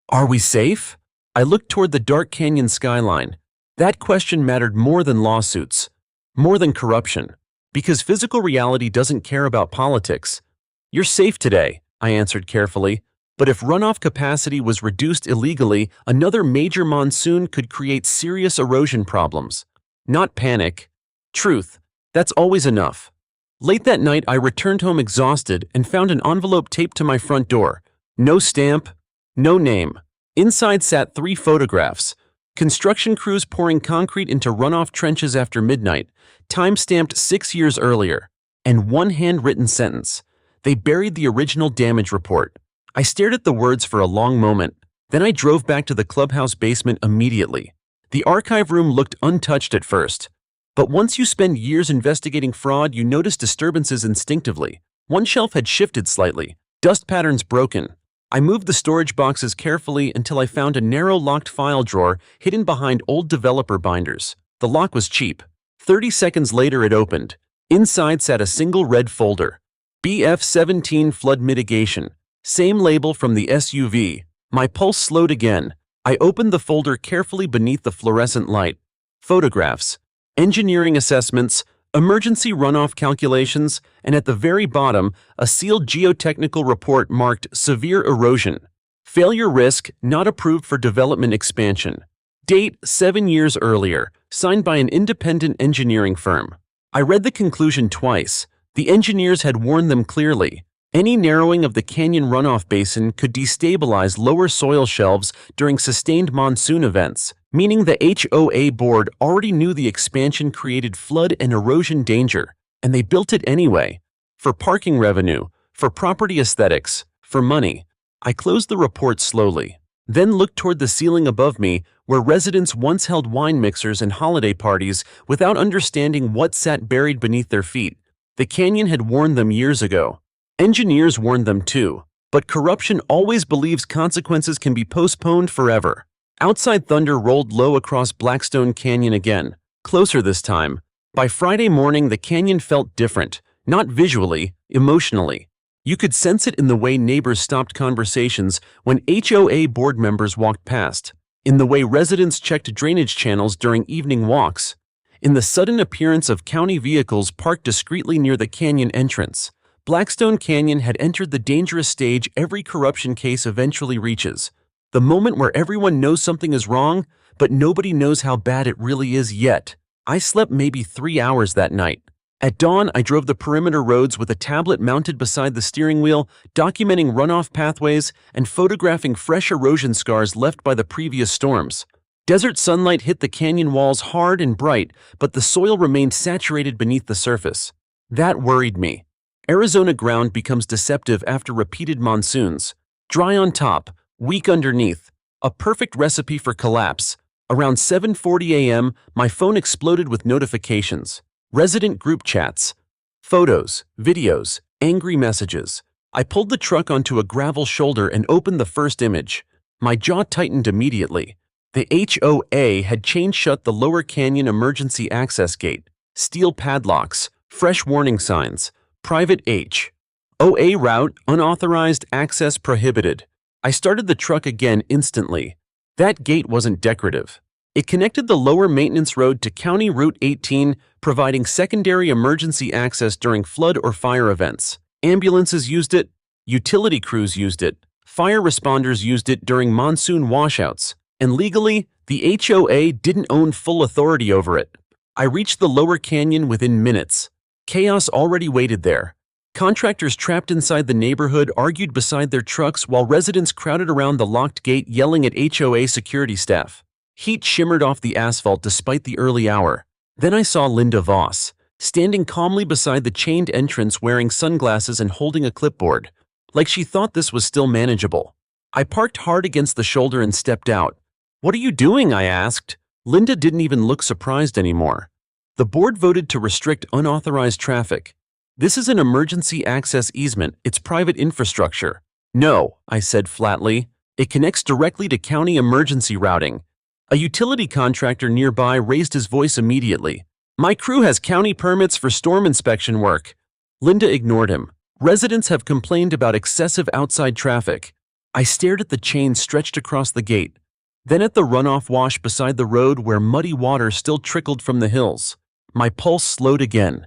are we safe? I looked toward the dark canyon skyline. That question mattered more than lawsuits, more than corruption, because physical reality doesn't care about politics. You're safe today, I answered carefully, but if runoff capacity was reduced illegally, another major monsoon could create serious erosion problems. Not panic. Truth. That's always enough. Late that night, I returned home exhausted and found an envelope taped to my front door. No stamp, no name. Inside sat 3 photographs. Construction crews pouring concrete into runoff trenches after midnight, time-stamped 6 years earlier, and one handwritten sentence. They buried the original damage report. I stared at the words for a long moment. Then I drove back to the clubhouse basement immediately. The archive room looked untouched at first. But once you spend years investigating fraud, you notice disturbances instinctively. One shelf had shifted slightly, dust patterns broken. I moved the storage boxes carefully until I found a narrow locked file drawer hidden behind old developer binders. The lock was cheap. 30 seconds later it opened. Inside sat a single red folder. BF-17 Flood Mitigation. Same label from the SUV. My pulse slowed again. I opened the folder carefully beneath the fluorescent light. Photographs, engineering assessments, emergency runoff calculations, and at the very bottom, a sealed geotechnical report marked Severe Erosion. Failure risk not approved for development expansion. Date 7 years earlier, signed by an independent engineering firm. I read the conclusion twice. The engineers had warned them clearly. Any narrowing of the canyon runoff basin could destabilize lower soil shelves during sustained monsoon events, meaning the HOA board already knew the expansion created flood and erosion danger, and they built it anyway. For parking revenue, for property aesthetics, for money. I closed the report slowly, then looked toward the ceiling above me where residents once held wine mixers and holiday parties without understanding what sat buried beneath their feet. The canyon had warned them years ago. Engineers warned them too, but corruption always believes consequences can be postponed forever. Outside thunder rolled low across Blackstone Canyon again, closer this time. By Friday morning, the canyon felt different, not visually, emotionally. You could sense it in the way neighbors stopped conversations when HOA board members walked past, in the way residents checked drainage channels during evening walks, in the sudden appearance of county vehicles parked discreetly near the canyon entrance. Blackstone Canyon had entered the dangerous stage every corruption case eventually reaches. The moment where everyone knows something is wrong, but nobody knows how bad it really is yet. I slept maybe 3 hours that night. At dawn, I drove the perimeter roads with a tablet mounted beside the steering wheel, documenting runoff pathways and photographing fresh erosion scars left by the previous storms. Desert sunlight hit the canyon walls hard and bright, but the soil remained saturated beneath the surface. That worried me. Arizona ground becomes deceptive after repeated monsoons. Dry on top, weak underneath. A perfect recipe for collapse. Around 7:40 a.m., my phone exploded with notifications. Resident group chats. Photos, videos, angry messages. I pulled the truck onto a gravel shoulder and opened the first image. My jaw tightened immediately. The HOA had chained shut the lower canyon emergency access gate. Steel padlocks, fresh warning signs. Private HOA route, unauthorized access prohibited. I started the truck again instantly. That gate wasn't decorative. It connected the lower maintenance road to County Route 18, providing secondary emergency access during flood or fire events. Ambulances used it, utility crews used it, fire responders used it during monsoon washouts, and legally, the HOA didn't own full authority over it. I reached the lower canyon within minutes. Chaos already waited there. Contractors trapped inside the neighborhood argued beside their trucks while residents crowded around the locked gate yelling at HOA security staff. Heat shimmered off the asphalt despite the early hour. Then I saw Linda Voss, standing calmly beside the chained entrance wearing sunglasses and holding a clipboard, like she thought this was still manageable. I parked hard against the shoulder and stepped out. "What are you doing?" I asked. Linda didn't even look surprised anymore. The board voted to restrict unauthorized traffic. This is an emergency access easement. It's private infrastructure. No, I said flatly. It connects directly to county emergency routing. A utility contractor nearby raised his voice immediately. My crew has county permits for storm inspection work. Linda ignored him. Residents have complained about excessive outside traffic. I stared at the chain stretched across the gate, then at the runoff wash beside the road where muddy water still trickled from the hills. My pulse slowed again.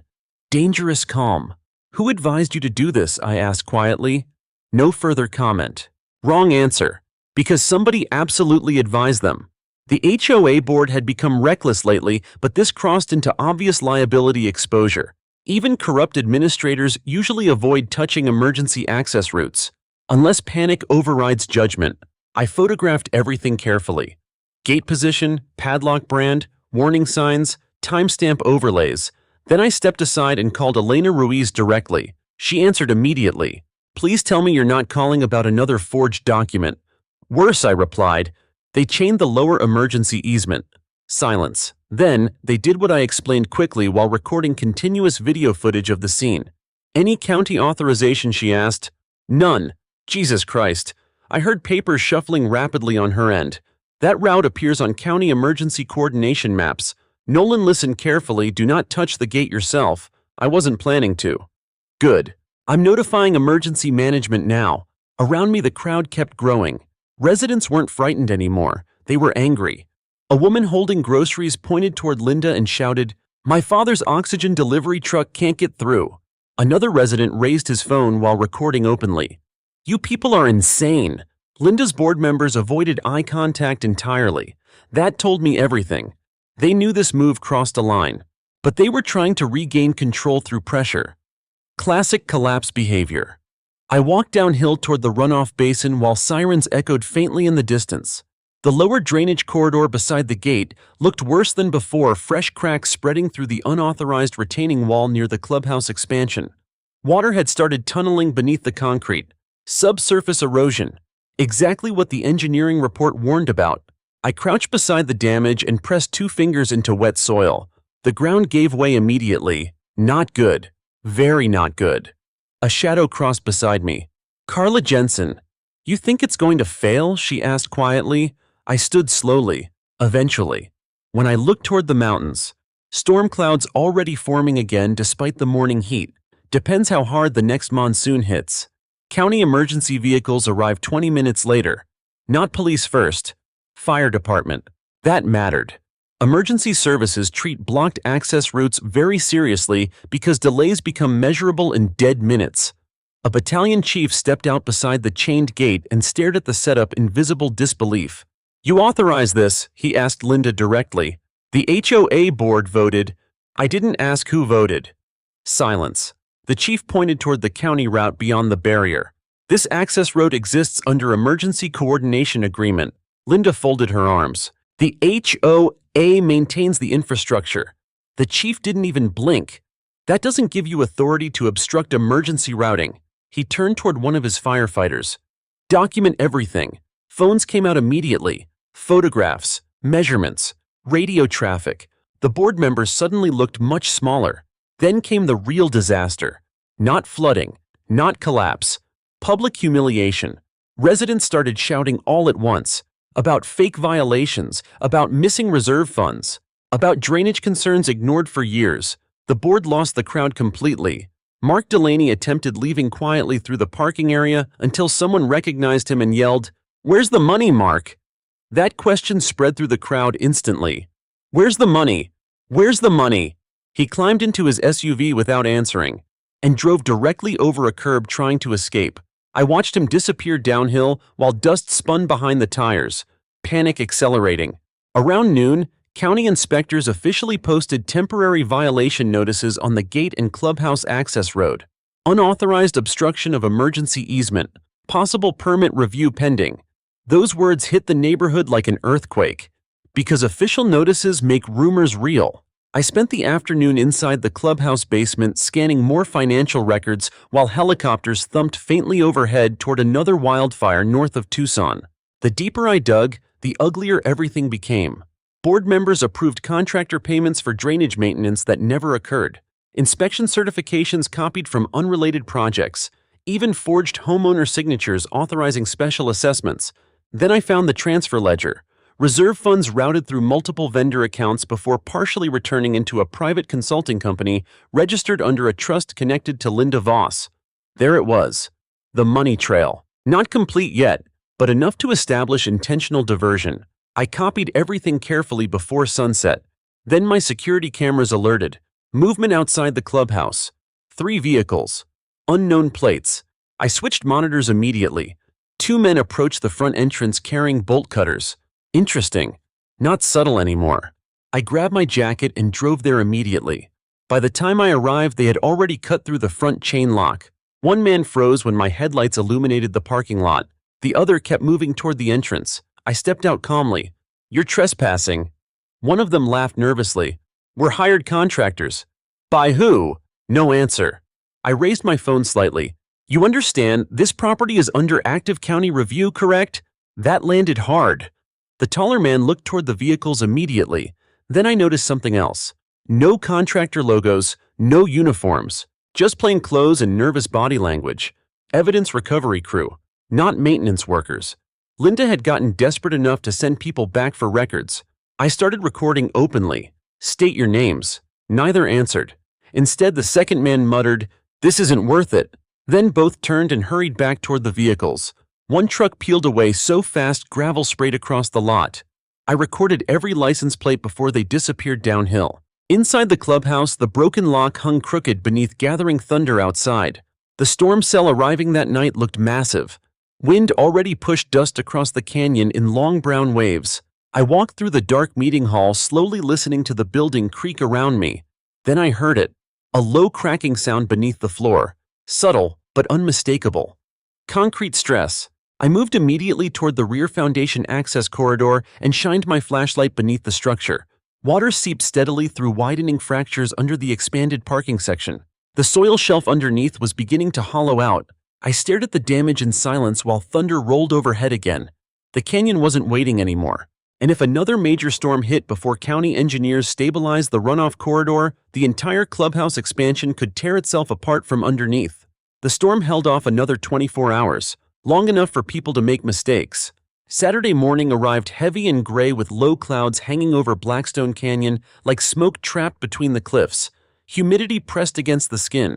Dangerous calm. Who advised you to do this? I asked quietly. No further comment. Wrong answer. Because somebody absolutely advised them. The HOA board had become reckless lately, but this crossed into obvious liability exposure. Even corrupt administrators usually avoid touching emergency access routes. Unless panic overrides judgment. I photographed everything carefully. Gate position, padlock brand, warning signs, timestamp overlays. Then I stepped aside and called Elena Ruiz directly. She answered immediately. Please tell me you're not calling about another forged document. Worse, I replied. They chained the lower emergency easement. Silence. Then, they did what I explained quickly while recording continuous video footage of the scene. Any county authorization, she asked. None. Jesus Christ. I heard papers shuffling rapidly on her end. That route appears on county emergency coordination maps. Nolan, listen carefully. Do not touch the gate yourself. I wasn't planning to. Good. I'm notifying emergency management now. Around me, the crowd kept growing. Residents weren't frightened anymore. They were angry. A woman holding groceries pointed toward Linda and shouted, "My father's oxygen delivery truck can't get through." Another resident raised his phone while recording openly. "You people are insane." Linda's board members avoided eye contact entirely. That told me everything. They knew this move crossed a line, but they were trying to regain control through pressure. Classic collapse behavior. I walked downhill toward the runoff basin while sirens echoed faintly in the distance. The lower drainage corridor beside the gate looked worse than before, fresh cracks spreading through the unauthorized retaining wall near the clubhouse expansion. Water had started tunneling beneath the concrete. Subsurface erosion. Exactly what the engineering report warned about. I crouched beside the damage and pressed 2 fingers into wet soil. The ground gave way immediately. Not good. Very not good. A shadow crossed beside me. "Carla Jensen, you think it's going to fail?" she asked quietly. I stood slowly. Eventually. When I looked toward the mountains, storm clouds already forming again despite the morning heat. Depends how hard the next monsoon hits. County emergency vehicles arrived 20 minutes later. Not police first. Fire department. That mattered. Emergency services treat blocked access routes very seriously because delays become measurable in dead minutes. A battalion chief stepped out beside the chained gate and stared at the setup in visible disbelief. "You authorize this?" he asked Linda directly. "The HOA board voted." "I didn't ask who voted." Silence. The chief pointed toward the county route beyond the barrier. "This access road exists under emergency coordination agreement." Linda folded her arms. "The HOA maintains the infrastructure." The chief didn't even blink. "That doesn't give you authority to obstruct emergency routing." He turned toward one of his firefighters. "Document everything." Phones came out immediately. Photographs, measurements, radio traffic. The board members suddenly looked much smaller. Then came the real disaster. Not flooding, not collapse. Public humiliation. Residents started shouting all at once. About fake violations, about missing reserve funds, about drainage concerns ignored for years. The board lost the crowd completely. Mark Delaney attempted leaving quietly through the parking area until someone recognized him and yelled, "Where's the money, Mark?" That question spread through the crowd instantly. "Where's the money? Where's the money?" He climbed into his SUV without answering and drove directly over a curb trying to escape. I watched him disappear downhill while dust spun behind the tires, panic accelerating. Around noon, county inspectors officially posted temporary violation notices on the gate and clubhouse access road. Unauthorized obstruction of emergency easement. Possible permit review pending. Those words hit the neighborhood like an earthquake. Because official notices make rumors real. I spent the afternoon inside the clubhouse basement scanning more financial records while helicopters thumped faintly overhead toward another wildfire north of Tucson. The deeper I dug, the uglier everything became. Board members approved contractor payments for drainage maintenance that never occurred. Inspection certifications copied from unrelated projects. Even forged homeowner signatures authorizing special assessments. Then I found the transfer ledger. Reserve funds routed through multiple vendor accounts before partially returning into a private consulting company registered under a trust connected to Linda Voss. There it was. The money trail. Not complete yet, but enough to establish intentional diversion. I copied everything carefully before sunset. Then my security cameras alerted. Movement outside the clubhouse. 3 vehicles. Unknown plates. I switched monitors immediately. 2 men approached the front entrance carrying bolt cutters. Interesting. Not subtle anymore. I grabbed my jacket and drove there immediately. By the time I arrived, they had already cut through the front chain lock. One man froze when my headlights illuminated the parking lot. The other kept moving toward the entrance. I stepped out calmly. "You're trespassing." One of them laughed nervously. "We're hired contractors." "By who?" No answer. I raised my phone slightly. "You understand, this property is under active county review, correct?" That landed hard. The taller man looked toward the vehicles immediately. Then I noticed something else. No contractor logos, no uniforms. Just plain clothes and nervous body language. Evidence recovery crew, not maintenance workers. Linda had gotten desperate enough to send people back for records. I started recording openly. "State your names." Neither answered. Instead, the second man muttered, "This isn't worth it." Then both turned and hurried back toward the vehicles. One truck peeled away so fast gravel sprayed across the lot. I recorded every license plate before they disappeared downhill. Inside the clubhouse, the broken lock hung crooked beneath gathering thunder outside. The storm cell arriving that night looked massive. Wind already pushed dust across the canyon in long brown waves. I walked through the dark meeting hall, slowly listening to the building creak around me. Then I heard it, a low cracking sound beneath the floor, subtle but unmistakable. Concrete stress. I moved immediately toward the rear foundation access corridor and shined my flashlight beneath the structure. Water seeped steadily through widening fractures under the expanded parking section. The soil shelf underneath was beginning to hollow out. I stared at the damage in silence while thunder rolled overhead again. The canyon wasn't waiting anymore, and if another major storm hit before county engineers stabilized the runoff corridor, the entire clubhouse expansion could tear itself apart from underneath. The storm held off another 24 hours, long enough for people to make mistakes. Saturday morning arrived heavy and gray with low clouds hanging over Blackstone Canyon like smoke trapped between the cliffs. Humidity pressed against the skin.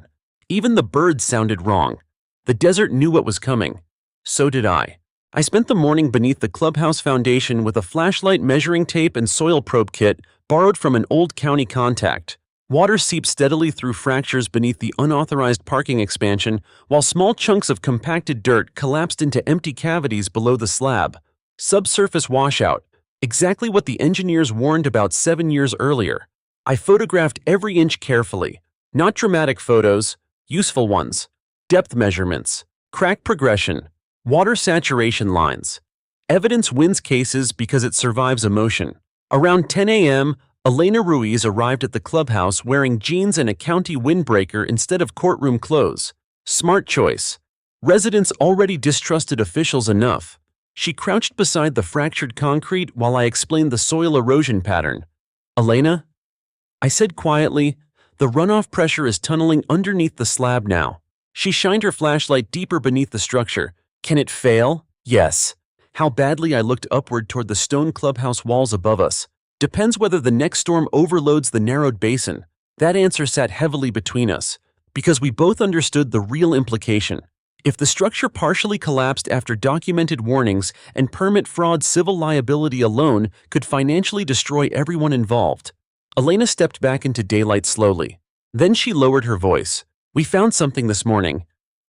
Even the birds sounded wrong. The desert knew what was coming. So did I. I spent the morning beneath the clubhouse foundation with a flashlight, measuring tape, and soil probe kit borrowed from an old county contact. Water seeped steadily through fractures beneath the unauthorized parking expansion, while small chunks of compacted dirt collapsed into empty cavities below the slab. Subsurface washout, exactly what the engineers warned about 7 years earlier. I photographed every inch carefully. Not dramatic photos, useful ones. Depth measurements, crack progression, water saturation lines. Evidence wins cases because it survives emotion. Around 10 a.m., Elena Ruiz arrived at the clubhouse wearing jeans and a county windbreaker instead of courtroom clothes. Smart choice. Residents already distrusted officials enough. She crouched beside the fractured concrete while I explained the soil erosion pattern. "Elena?" I said quietly, "The runoff pressure is tunneling underneath the slab now." She shined her flashlight deeper beneath the structure. "Can it fail?" "Yes." How badly I looked upward toward the stone clubhouse walls above us. "Depends whether the next storm overloads the narrowed basin." That answer sat heavily between us, because we both understood the real implication. If the structure partially collapsed after documented warnings and permit fraud, civil liability alone could financially destroy everyone involved. Elena stepped back into daylight slowly. Then she lowered her voice. "We found something this morning."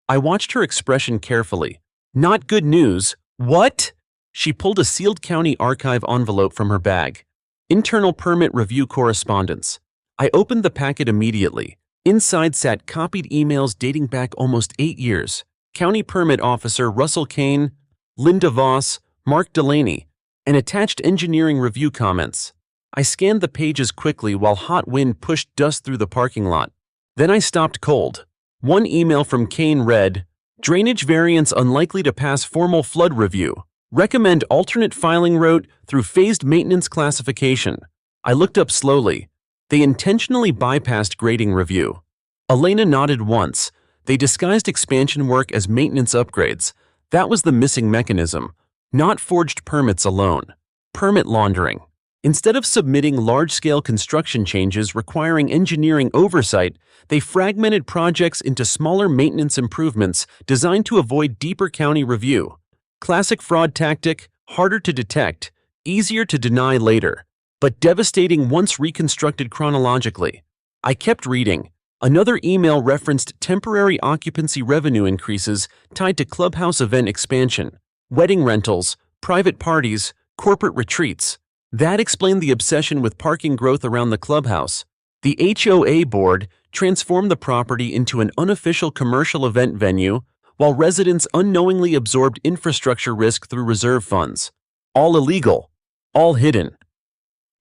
I watched her expression carefully. "Not good news." "What?" She pulled a sealed county archive envelope from her bag. "Internal permit review correspondence." I opened the packet immediately. Inside sat copied emails dating back almost 8 years. County Permit Officer Russell Kane, Linda Voss, Mark Delaney, and attached engineering review comments. I scanned the pages quickly while hot wind pushed dust through the parking lot. Then I stopped cold. One email from Kane read, "Drainage variance unlikely to pass formal flood review. Recommend alternate filing route through phased maintenance classification." I looked up slowly. They intentionally bypassed grading review. Elena nodded once. They disguised expansion work as maintenance upgrades. That was the missing mechanism. Not forged permits alone. Permit laundering. Instead of submitting large-scale construction changes requiring engineering oversight, they fragmented projects into smaller maintenance improvements designed to avoid deeper county review. Classic fraud tactic, harder to detect, easier to deny later, but devastating once reconstructed chronologically. I kept reading. Another email referenced temporary occupancy revenue increases tied to clubhouse event expansion, wedding rentals, private parties, corporate retreats. That explained the obsession with parking growth around the clubhouse. The HOA board transformed the property into an unofficial commercial event venue, while residents unknowingly absorbed infrastructure risk through reserve funds. All illegal, all hidden.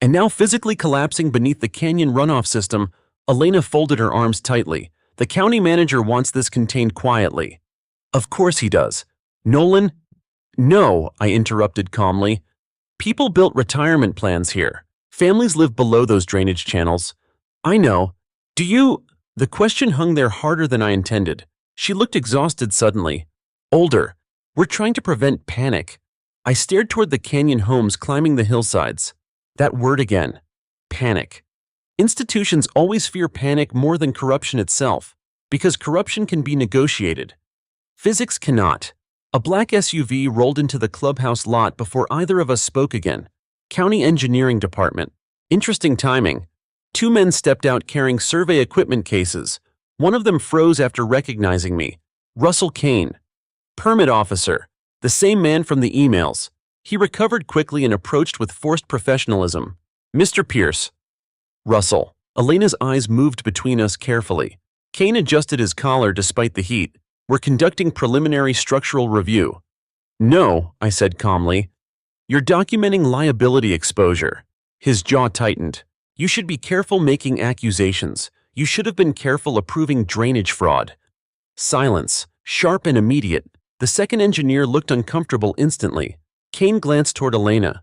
And now physically collapsing beneath the canyon runoff system, Elena folded her arms tightly. "The county manager wants this contained quietly." "Of course he does." "Nolan?" "No," I interrupted calmly. "People built retirement plans here. Families live below those drainage channels." "I know. Do you—" The question hung there harder than I intended. She looked exhausted suddenly. "Older. We're trying to prevent panic." I stared toward the canyon homes climbing the hillsides. That word again. Panic. Institutions always fear panic more than corruption itself, because corruption can be negotiated. Physics cannot. A black SUV rolled into the clubhouse lot before either of us spoke again. County Engineering Department. Interesting timing. Two men stepped out carrying survey equipment cases. One of them froze after recognizing me. Russell Kane. Permit officer. The same man from the emails. He recovered quickly and approached with forced professionalism. Mr. Pierce. Russell. Elena's eyes moved between us carefully. Kane adjusted his collar despite the heat. We're conducting preliminary structural review. No, I said calmly. You're documenting liability exposure. His jaw tightened. You should be careful making accusations. You should have been careful approving drainage fraud. Silence, sharp and immediate. The second engineer looked uncomfortable instantly. Kane glanced toward Elena.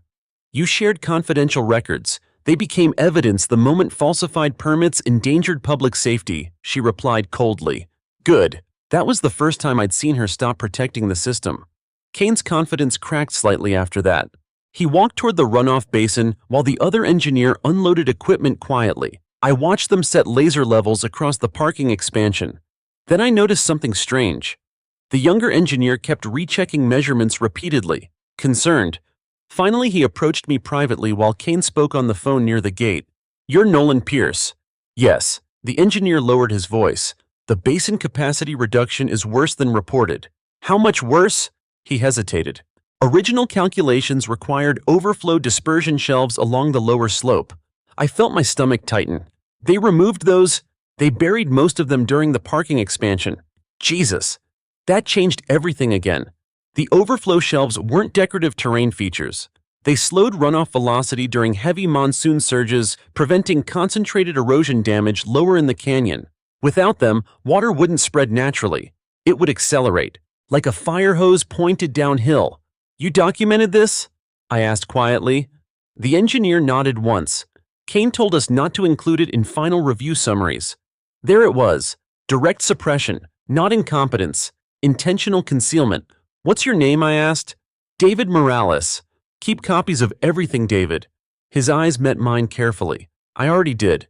You shared confidential records. They became evidence the moment falsified permits endangered public safety, she replied coldly. Good. That was the first time I'd seen her stop protecting the system. Kane's confidence cracked slightly after that. He walked toward the runoff basin while the other engineer unloaded equipment quietly. I watched them set laser levels across the parking expansion. Then I noticed something strange. The younger engineer kept rechecking measurements repeatedly, concerned. Finally, he approached me privately while Kane spoke on the phone near the gate. You're Nolan Pierce. Yes. The engineer lowered his voice. The basin capacity reduction is worse than reported. How much worse? He hesitated. Original calculations required overflow dispersion shelves along the lower slope. I felt my stomach tighten. They removed those. They buried most of them during the parking expansion. Jesus. That changed everything again. The overflow shelves weren't decorative terrain features. They slowed runoff velocity during heavy monsoon surges, preventing concentrated erosion damage lower in the canyon. Without them, water wouldn't spread naturally. It would accelerate, like a fire hose pointed downhill. You documented this? I asked quietly. The engineer nodded once. Kane told us not to include it in final review summaries. There it was. Direct suppression, not incompetence. Intentional concealment. What's your name, I asked. David Morales. Keep copies of everything, David. His eyes met mine carefully. I already did.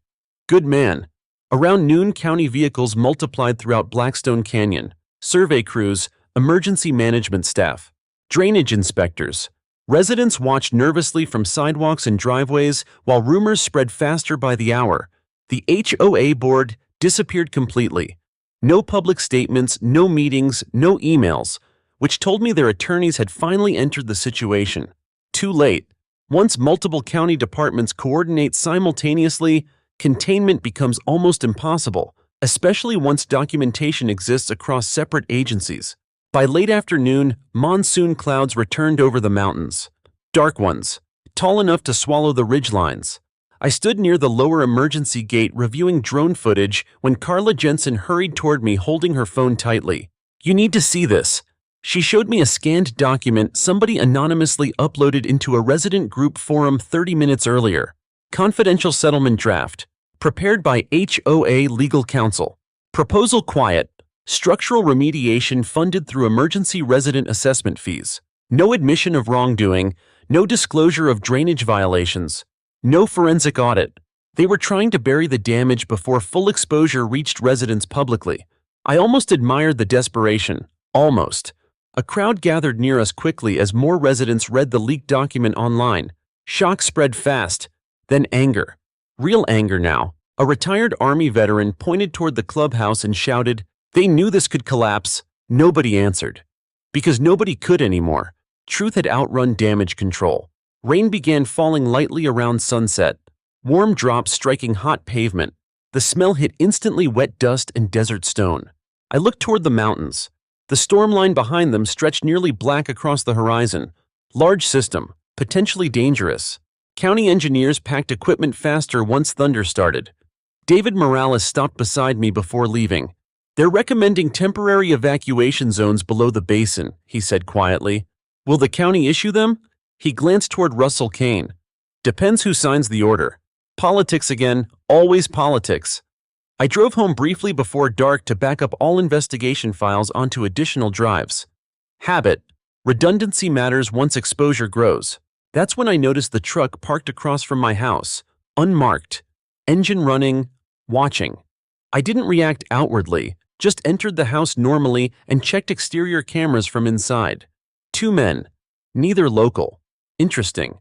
Good man. Around noon, county vehicles multiplied throughout Blackstone Canyon. Survey crews, emergency management staff, drainage inspectors. Residents watched nervously from sidewalks and driveways while rumors spread faster by the hour. The HOA board disappeared completely. No public statements, no meetings, no emails, which told me their attorneys had finally entered the situation. Too late. Once multiple county departments coordinate simultaneously, containment becomes almost impossible, especially once documentation exists across separate agencies. By late afternoon, monsoon clouds returned over the mountains. Dark ones, tall enough to swallow the ridgelines. I stood near the lower emergency gate reviewing drone footage when Carla Jensen hurried toward me holding her phone tightly. You need to see this. She showed me a scanned document somebody anonymously uploaded into a resident group forum 30 minutes earlier. Confidential settlement draft. Prepared by HOA Legal Counsel. Proposal quiet. Structural remediation funded through emergency resident assessment fees. No admission of wrongdoing. No disclosure of drainage violations. No forensic audit. They were trying to bury the damage before full exposure reached residents publicly. I almost admired the desperation. Almost. A crowd gathered near us quickly as more residents read the leaked document online. Shock spread fast. Then anger. Real anger now. A retired Army veteran pointed toward the clubhouse and shouted, "They knew this could collapse." Nobody answered. Because nobody could anymore. Truth had outrun damage control. Rain began falling lightly around sunset. Warm drops striking hot pavement. The smell hit instantly wet dust and desert stone. I looked toward the mountains. The storm line behind them stretched nearly black across the horizon. Large system, potentially dangerous. County engineers packed equipment faster once thunder started. David Morales stopped beside me before leaving. They're recommending temporary evacuation zones below the basin, he said quietly. Will the county issue them? He glanced toward Russell Kane. Depends who signs the order. Politics again, always politics. I drove home briefly before dark to back up all investigation files onto additional drives. Habit. Redundancy matters once exposure grows. That's when I noticed the truck parked across from my house, unmarked. engine running, watching. I didn't react outwardly, just entered the house normally and checked exterior cameras from inside. 2 men, neither local. Interesting.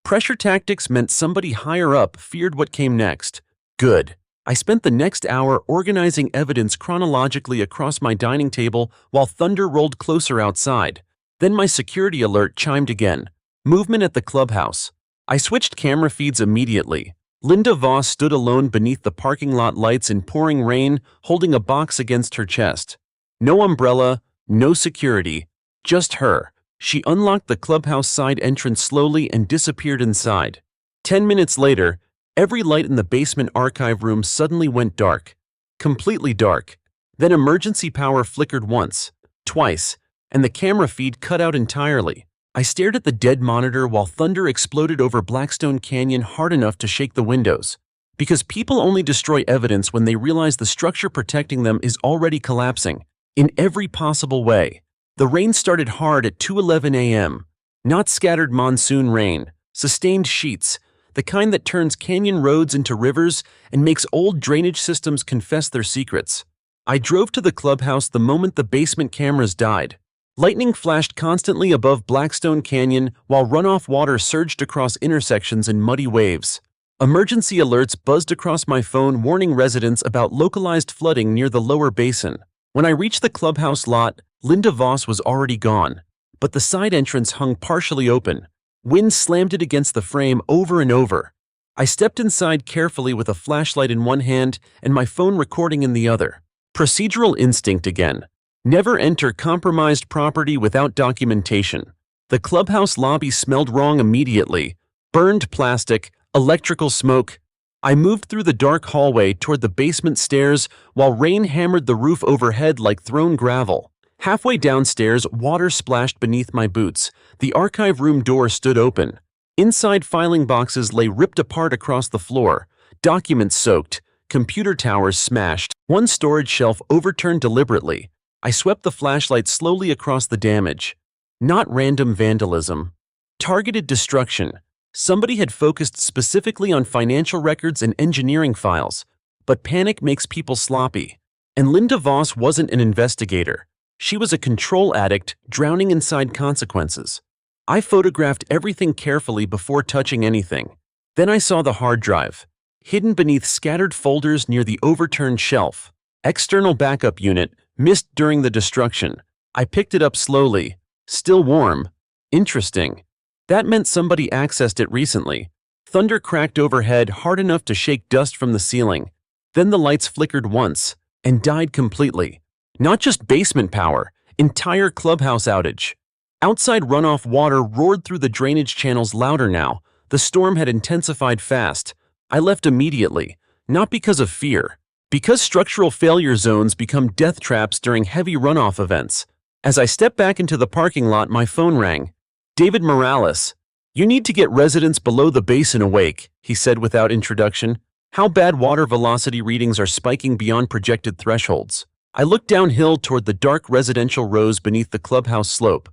Pressure tactics meant somebody higher up feared what came next. Good. I spent the next hour organizing evidence chronologically across my dining table while thunder rolled closer outside. Then my security alert chimed again. Movement at the clubhouse. I switched camera feeds immediately. Linda Voss stood alone beneath the parking lot lights in pouring rain, holding a box against her chest. No umbrella, no security, just her. She unlocked the clubhouse side entrance slowly and disappeared inside. 10 minutes later, every light in the basement archive room suddenly went dark. Completely dark. Then emergency power flickered once, twice, and the camera feed cut out entirely. I stared at the dead monitor while thunder exploded over Blackstone Canyon hard enough to shake the windows. Because people only destroy evidence when they realize the structure protecting them is already collapsing, in every possible way. The rain started hard at 2:11 a.m. Not scattered monsoon rain, sustained sheets, the kind that turns canyon roads into rivers and makes old drainage systems confess their secrets. I drove to the clubhouse the moment the basement cameras died. Lightning flashed constantly above Blackstone Canyon while runoff water surged across intersections in muddy waves. Emergency alerts buzzed across my phone warning residents about localized flooding near the lower basin. When I reached the clubhouse lot, Linda Voss was already gone, but the side entrance hung partially open. Wind slammed it against the frame over and over. I stepped inside carefully with a flashlight in one hand and my phone recording in the other. Procedural instinct again. Never enter compromised property without documentation. The clubhouse lobby smelled wrong immediately. Burned plastic, electrical smoke. I moved through the dark hallway toward the basement stairs while rain hammered the roof overhead like thrown gravel. Halfway downstairs, water splashed beneath my boots. The archive room door stood open. Inside, filing boxes lay ripped apart across the floor. Documents soaked. Computer towers smashed. One storage shelf overturned deliberately. I swept the flashlight slowly across the damage. Not random vandalism. Targeted destruction. Somebody had focused specifically on financial records and engineering files. But panic makes people sloppy. And Linda Voss wasn't an investigator. She was a control addict drowning inside consequences. I photographed everything carefully before touching anything. Then I saw the hard drive. Hidden beneath scattered folders near the overturned shelf. External backup unit, missed during the destruction. I picked it up slowly. Still warm. Interesting. That meant somebody accessed it recently. Thunder cracked overhead hard enough to shake dust from the ceiling. Then the lights flickered once and died completely. Not just basement power, entire clubhouse outage. Outside runoff water roared through the drainage channels louder now. The storm had intensified fast. I left immediately, not because of fear. Because structural failure zones become death traps during heavy runoff events. As I stepped back into the parking lot, my phone rang. David Morales. You need to get residents below the basin awake, he said without introduction. How bad water velocity readings are spiking beyond projected thresholds. I looked downhill toward the dark residential rows beneath the clubhouse slope.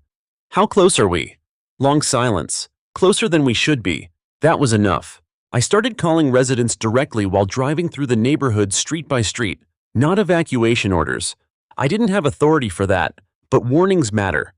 How close are we? Long silence. Closer than we should be. That was enough. I started calling residents directly while driving through the neighborhood street by street, not evacuation orders. I didn't have authority for that, but warnings matter.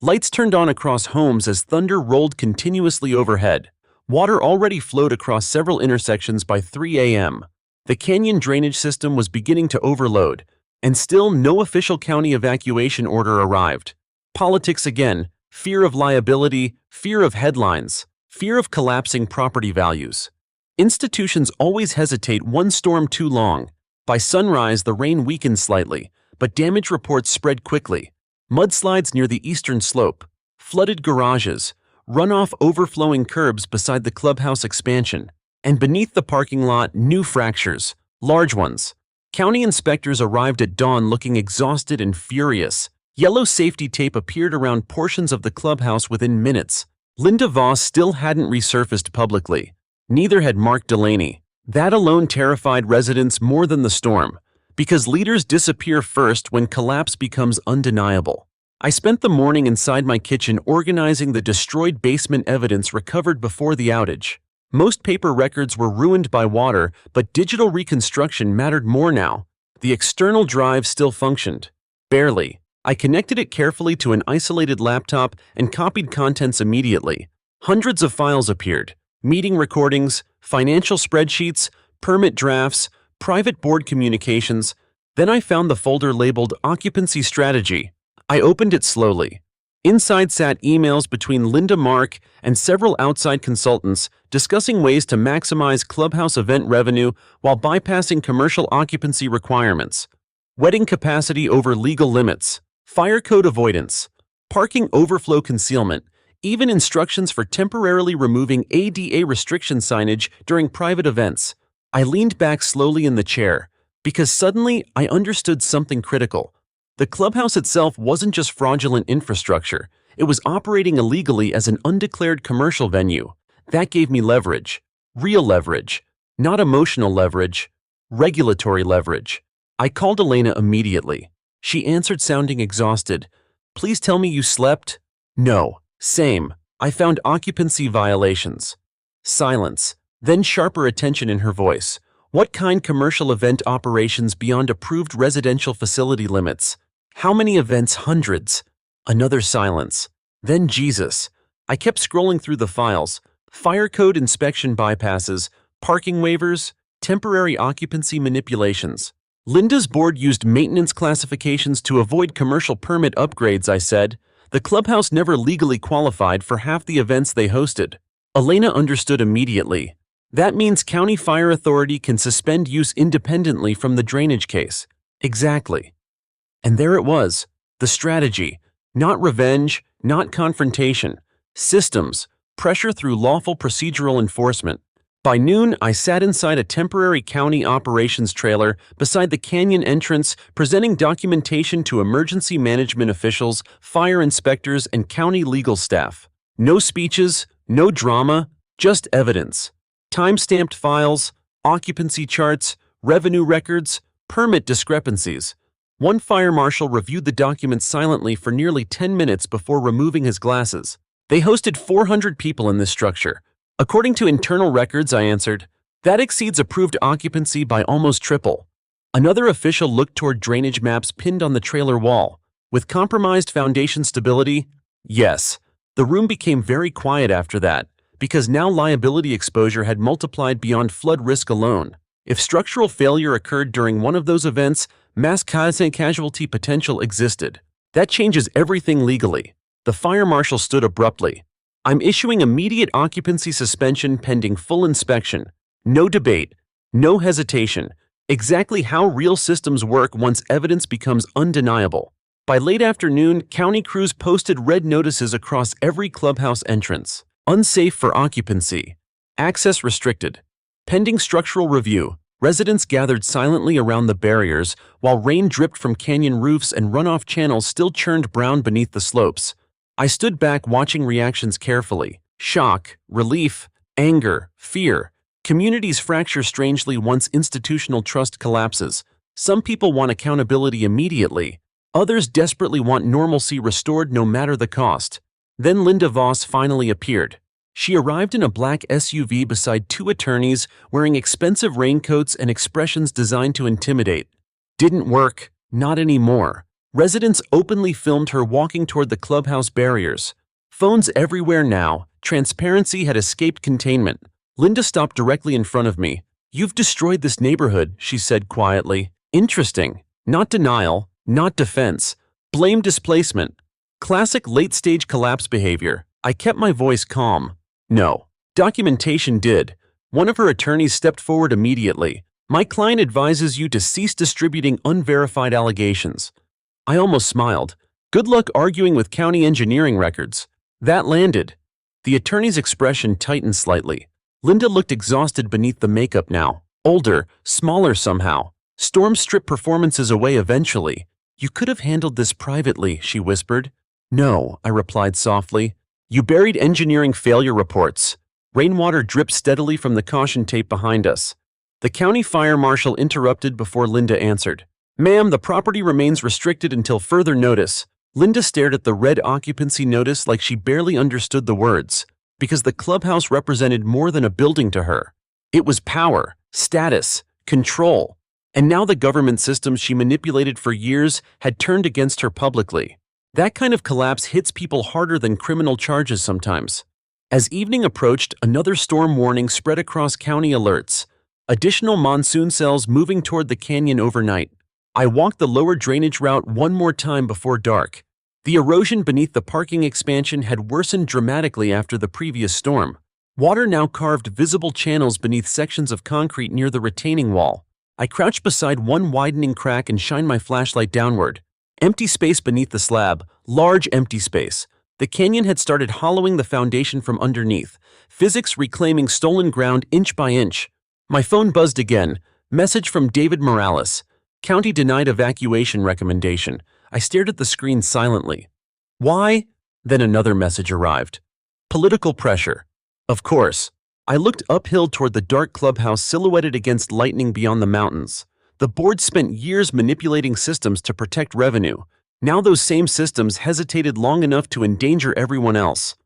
Lights turned on across homes as thunder rolled continuously overhead. Water already flowed across several intersections by 3 a.m. The canyon drainage system was beginning to overload, and still no official county evacuation order arrived. Politics again, fear of liability, fear of headlines, fear of collapsing property values. Institutions always hesitate one storm too long. By sunrise, the rain weakened slightly, but damage reports spread quickly. Mudslides near the eastern slope, flooded garages, runoff overflowing curbs beside the clubhouse expansion, and beneath the parking lot, new fractures, large ones. County inspectors arrived at dawn looking exhausted and furious. Yellow safety tape appeared around portions of the clubhouse within minutes. Linda Voss still hadn't resurfaced publicly. Neither had Mark Delaney. That alone terrified residents more than the storm, because leaders disappear first when collapse becomes undeniable. I spent the morning inside my kitchen organizing the destroyed basement evidence recovered before the outage. Most paper records were ruined by water, but digital reconstruction mattered more now. The external drive still functioned. Barely. I connected it carefully to an isolated laptop and copied contents immediately. Hundreds of files appeared. Meeting recordings, financial spreadsheets, permit drafts, private board communications. Then I found the folder labeled Occupancy Strategy. I opened it slowly. Inside sat emails between Linda Mark and several outside consultants discussing ways to maximize clubhouse event revenue while bypassing commercial occupancy requirements. Wedding capacity over legal limits, fire code avoidance, parking overflow concealment, even instructions for temporarily removing ADA restriction signage during private events. I leaned back slowly in the chair, because suddenly I understood something critical. The clubhouse itself wasn't just fraudulent infrastructure, it was operating illegally as an undeclared commercial venue. That gave me leverage. Real leverage. Not emotional leverage. Regulatory leverage. I called Elena immediately. She answered sounding exhausted. "Please tell me you slept?" "No." "Same. I found occupancy violations." Silence, then sharper attention in her voice. "What kind commercial event operations beyond approved residential facility limits? How many events? Hundreds." Another silence. Then Jesus. I kept scrolling through the files. Fire code inspection bypasses, parking waivers, temporary occupancy manipulations. Linda's board used maintenance classifications to avoid commercial permit upgrades, I said. The clubhouse never legally qualified for half the events they hosted. Elena understood immediately. That means County Fire Authority can suspend use independently from the drainage case. Exactly. And there it was, the strategy. Not revenge, not confrontation. Systems, pressure through lawful procedural enforcement. By noon, I sat inside a temporary county operations trailer beside the canyon entrance, presenting documentation to emergency management officials, fire inspectors, and county legal staff. No speeches, no drama, just evidence. Time-stamped files, occupancy charts, revenue records, permit discrepancies. One fire marshal reviewed the documents silently for nearly 10 minutes before removing his glasses. They hosted 400 people in this structure. According to internal records, I answered. That exceeds approved occupancy by almost triple. Another official looked toward drainage maps pinned on the trailer wall. With compromised foundation stability? Yes. The room became very quiet after that, because now liability exposure had multiplied beyond flood risk alone. If structural failure occurred during one of those events, mass casualty potential existed. That changes everything legally. The fire marshal stood abruptly. I'm issuing immediate occupancy suspension pending full inspection. No debate. No hesitation. Exactly how real systems work once evidence becomes undeniable. By late afternoon, county crews posted red notices across every clubhouse entrance. Unsafe for occupancy. Access restricted. Pending structural review. Residents gathered silently around the barriers while rain dripped from canyon roofs and runoff channels still churned brown beneath the slopes. I stood back watching reactions carefully. Shock, relief, anger, fear. Communities fracture strangely once institutional trust collapses. Some people want accountability immediately. Others desperately want normalcy restored no matter the cost. Then Linda Voss finally appeared. She arrived in a black SUV beside two attorneys wearing expensive raincoats and expressions designed to intimidate. Didn't work. Not anymore. Residents openly filmed her walking toward the clubhouse barriers. Phones everywhere now. Transparency had escaped containment. Linda stopped directly in front of me. "You've destroyed this neighborhood," she said quietly. Interesting. Not denial, not defense. Blame displacement. Classic late-stage collapse behavior. I kept my voice calm. No. Documentation did. One of her attorneys stepped forward immediately. "My client advises you to cease distributing unverified allegations." I almost smiled. Good luck arguing with county engineering records. That landed. The attorney's expression tightened slightly. Linda looked exhausted beneath the makeup now. Older, smaller somehow. Storm stripped performances away eventually. "You could have handled this privately," she whispered. "No," I replied softly. "You buried engineering failure reports." Rainwater dripped steadily from the caution tape behind us. The county fire marshal interrupted before Linda answered. "Ma'am, the property remains restricted until further notice." Linda stared at the red occupancy notice like she barely understood the words. because the clubhouse represented more than a building to her. It was power, status, control, and now the government systems she manipulated for years had turned against her publicly. That kind of collapse hits people harder than criminal charges sometimes. As evening approached, another storm warning spread across county alerts. Additional monsoon cells moving toward the canyon overnight. I walked the lower drainage route one more time before dark. The erosion beneath the parking expansion had worsened dramatically after the previous storm. Water now carved visible channels beneath sections of concrete near the retaining wall. I crouched beside one widening crack and shined my flashlight downward. Empty space beneath the slab, large empty space. The canyon had started hollowing the foundation from underneath, physics reclaiming stolen ground inch by inch. My phone buzzed again. Message from David Morales. County denied evacuation recommendation. I stared at the screen silently. Why? Then another message arrived. Political pressure. Of course. I looked uphill toward the dark clubhouse silhouetted against lightning beyond the mountains. The board spent years manipulating systems to protect revenue. Now those same systems hesitated long enough to endanger everyone else.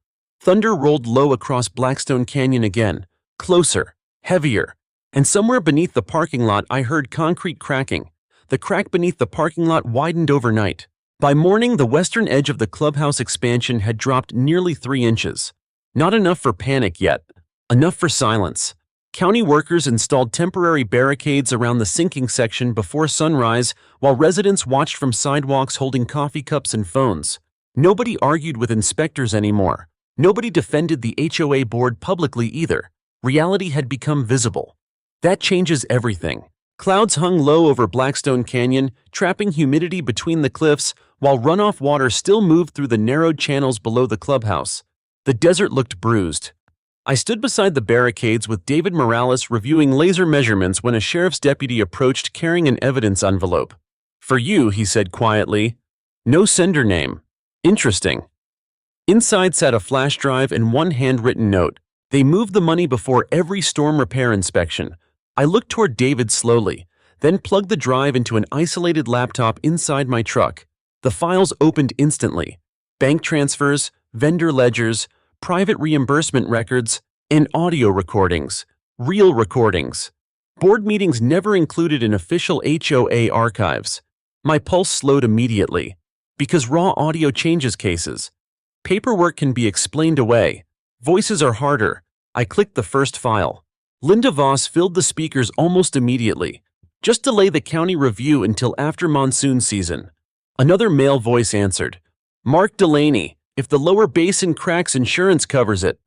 Thunder rolled low across Blackstone Canyon again, closer, heavier, and somewhere beneath the parking lot I heard concrete cracking. The crack beneath the parking lot widened overnight. By morning, the western edge of the clubhouse expansion had dropped nearly 3 inches. Not enough for panic yet. Enough for silence. County workers installed temporary barricades around the sinking section before sunrise, while residents watched from sidewalks holding coffee cups and phones. Nobody argued with inspectors anymore. Nobody defended the HOA board publicly either. Reality had become visible. That changes everything. Clouds hung low over Blackstone Canyon, trapping humidity between the cliffs, while runoff water still moved through the narrowed channels below the clubhouse. The desert looked bruised. I stood beside the barricades with David Morales reviewing laser measurements when a sheriff's deputy approached carrying an evidence envelope. "For you," he said quietly. "No sender name. Interesting." Inside sat a flash drive and one handwritten note. They moved the money before every storm repair inspection. I looked toward David slowly, then plugged the drive into an isolated laptop inside my truck. The files opened instantly. Bank transfers, vendor ledgers, private reimbursement records, and audio recordings. Real recordings. Board meetings never included in official HOA archives. My pulse slowed immediately. Because raw audio changes cases. Paperwork can be explained away. Voices are harder. I clicked the first file. Linda Voss filled the speakers almost immediately. "Just delay the county review until after monsoon season." Another male voice answered. "Mark Delaney, if the lower basin cracks, insurance covers it."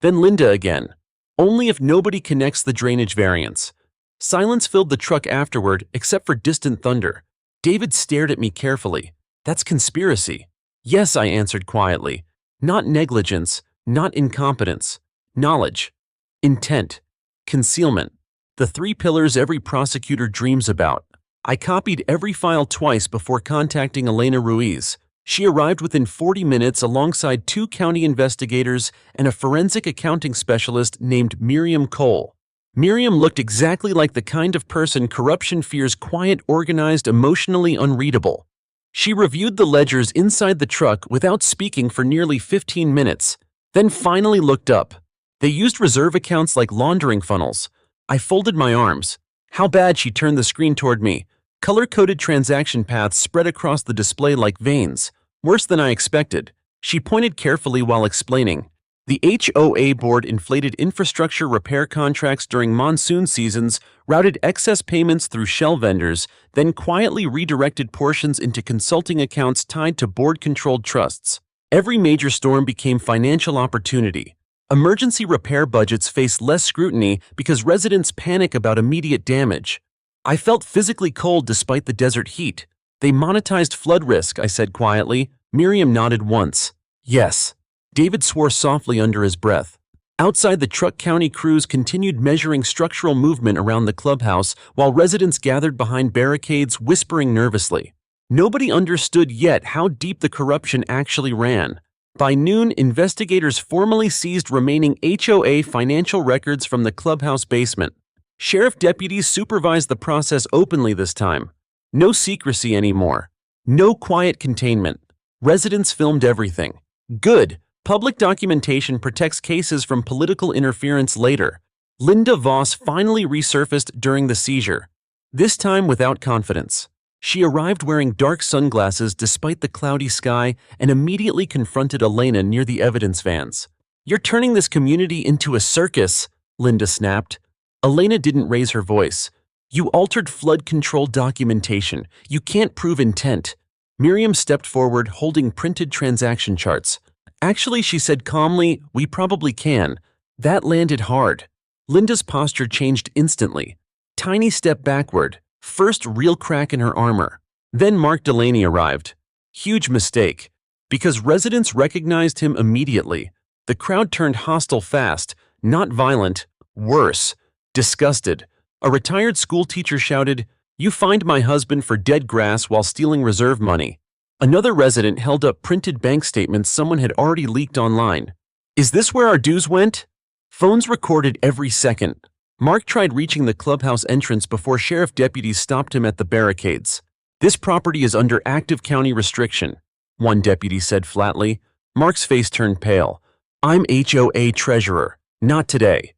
Then Linda again. "Only if nobody connects the drainage variance." Silence filled the truck afterward, except for distant thunder. David stared at me carefully. "That's conspiracy." "Yes," I answered quietly. "Not negligence, not incompetence. Knowledge. Intent. Concealment. The 3 pillars every prosecutor dreams about." I copied every file twice before contacting Elena Ruiz. She arrived within 40 minutes alongside 2 county investigators and a forensic accounting specialist named Miriam Cole. Miriam looked exactly like the kind of person corruption fears: quiet, organized, emotionally unreadable. She reviewed the ledgers inside the truck without speaking for nearly 15 minutes, then finally looked up. They used reserve accounts like laundering funnels. I folded my arms. "How bad?" She turned the screen toward me. Color-coded transaction paths spread across the display like veins. "Worse than I expected." She pointed carefully while explaining. "The HOA board inflated infrastructure repair contracts during monsoon seasons, routed excess payments through shell vendors, then quietly redirected portions into consulting accounts tied to board-controlled trusts. Every major storm became financial opportunity. Emergency repair budgets face less scrutiny because residents panic about immediate damage." I felt physically cold despite the desert heat. "They monetized flood risk," I said quietly. Miriam nodded once. "Yes." David swore softly under his breath. Outside, the truck county crews continued measuring structural movement around the clubhouse while residents gathered behind barricades, whispering nervously. Nobody understood yet how deep the corruption actually ran. By noon, investigators formally seized remaining HOA financial records from the clubhouse basement. Sheriff deputies supervised the process openly this time. No secrecy anymore. No quiet containment. Residents filmed everything. Good, Public documentation protects cases from political interference later. Linda Voss finally resurfaced during the seizure, this time without confidence. She arrived wearing dark sunglasses despite the cloudy sky and immediately confronted Elena near the evidence vans. "You're turning this community into a circus," Linda snapped. Elena didn't raise her voice. "You altered flood control documentation. You can't prove intent." Miriam stepped forward, holding printed transaction charts. "Actually," she said calmly, "we probably can." That landed hard. Linda's posture changed instantly. Tiny step backward, first real crack in her armor. Then Mark Delaney arrived. Huge mistake. Because residents recognized him immediately. The crowd turned hostile fast, not violent, worse, disgusted. A retired school teacher shouted, "You fined my husband for dead grass while stealing reserve money." Another resident held up printed bank statements someone had already leaked online. "Is this where our dues went?" Phones recorded every second. Mark tried reaching the clubhouse entrance before sheriff deputies stopped him at the barricades. "This property is under active county restriction," one deputy said flatly. Mark's face turned pale. "I'm HOA treasurer, not today."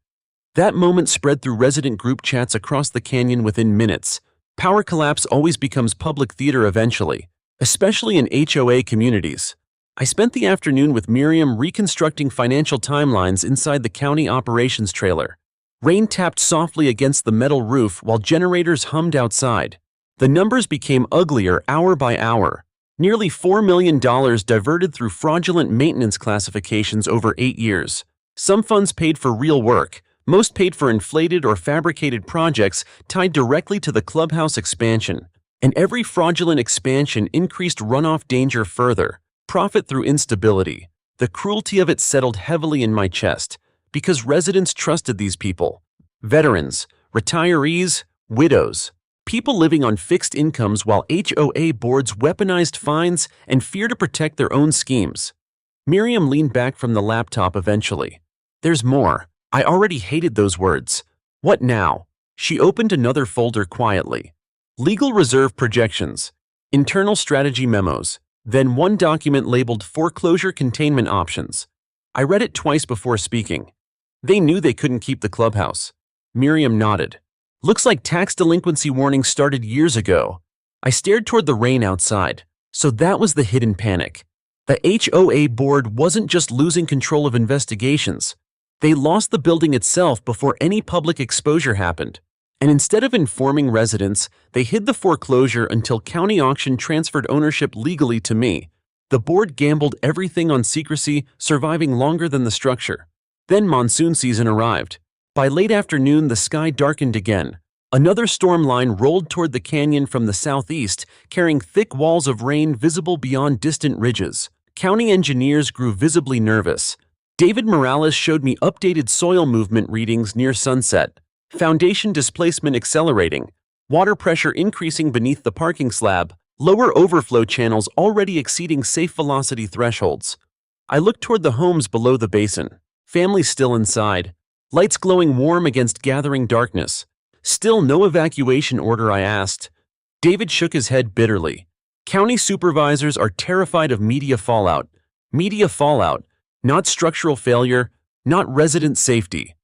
That moment spread through resident group chats across the canyon within minutes. Power collapse always becomes public theater eventually, especially in HOA communities. I spent the afternoon with Miriam reconstructing financial timelines inside the county operations trailer. Rain tapped softly against the metal roof while generators hummed outside. The numbers became uglier hour by hour. Nearly $4 million diverted through fraudulent maintenance classifications over 8 years. Some funds paid for real work, most paid for inflated or fabricated projects tied directly to the clubhouse expansion. And every fraudulent expansion increased runoff danger further. Profit through instability. The cruelty of it settled heavily in my chest, because residents trusted these people. Veterans, retirees, widows. People living on fixed incomes while HOA boards weaponized fines and fear to protect their own schemes. Miriam leaned back from the laptop eventually. "There's more. I already hated those words." "What now?" She opened another folder quietly. Legal reserve projections, internal strategy memos, then one document labeled foreclosure containment options. I read it twice before speaking. They knew they couldn't keep the clubhouse. Miriam nodded. "Looks like tax delinquency warnings started years ago." I stared toward the rain outside. So that was the hidden panic. The HOA board wasn't just losing control of investigations. They lost the building itself before any public exposure happened. And instead of informing residents, they hid the foreclosure until county auction transferred ownership legally to me. The board gambled everything on secrecy, surviving longer than the structure. Then monsoon season arrived. By late afternoon, the sky darkened again. Another storm line rolled toward the canyon from the southeast, carrying thick walls of rain visible beyond distant ridges. County engineers grew visibly nervous. David Morales showed me updated soil movement readings near sunset. Foundation displacement accelerating, water pressure increasing beneath the parking slab, lower overflow channels already exceeding safe velocity thresholds. I looked toward the homes below the basin. Families still inside, lights glowing warm against gathering darkness. Still no evacuation order, I asked. David shook his head bitterly. County supervisors are terrified of media fallout. Media fallout, not structural failure, not resident safety.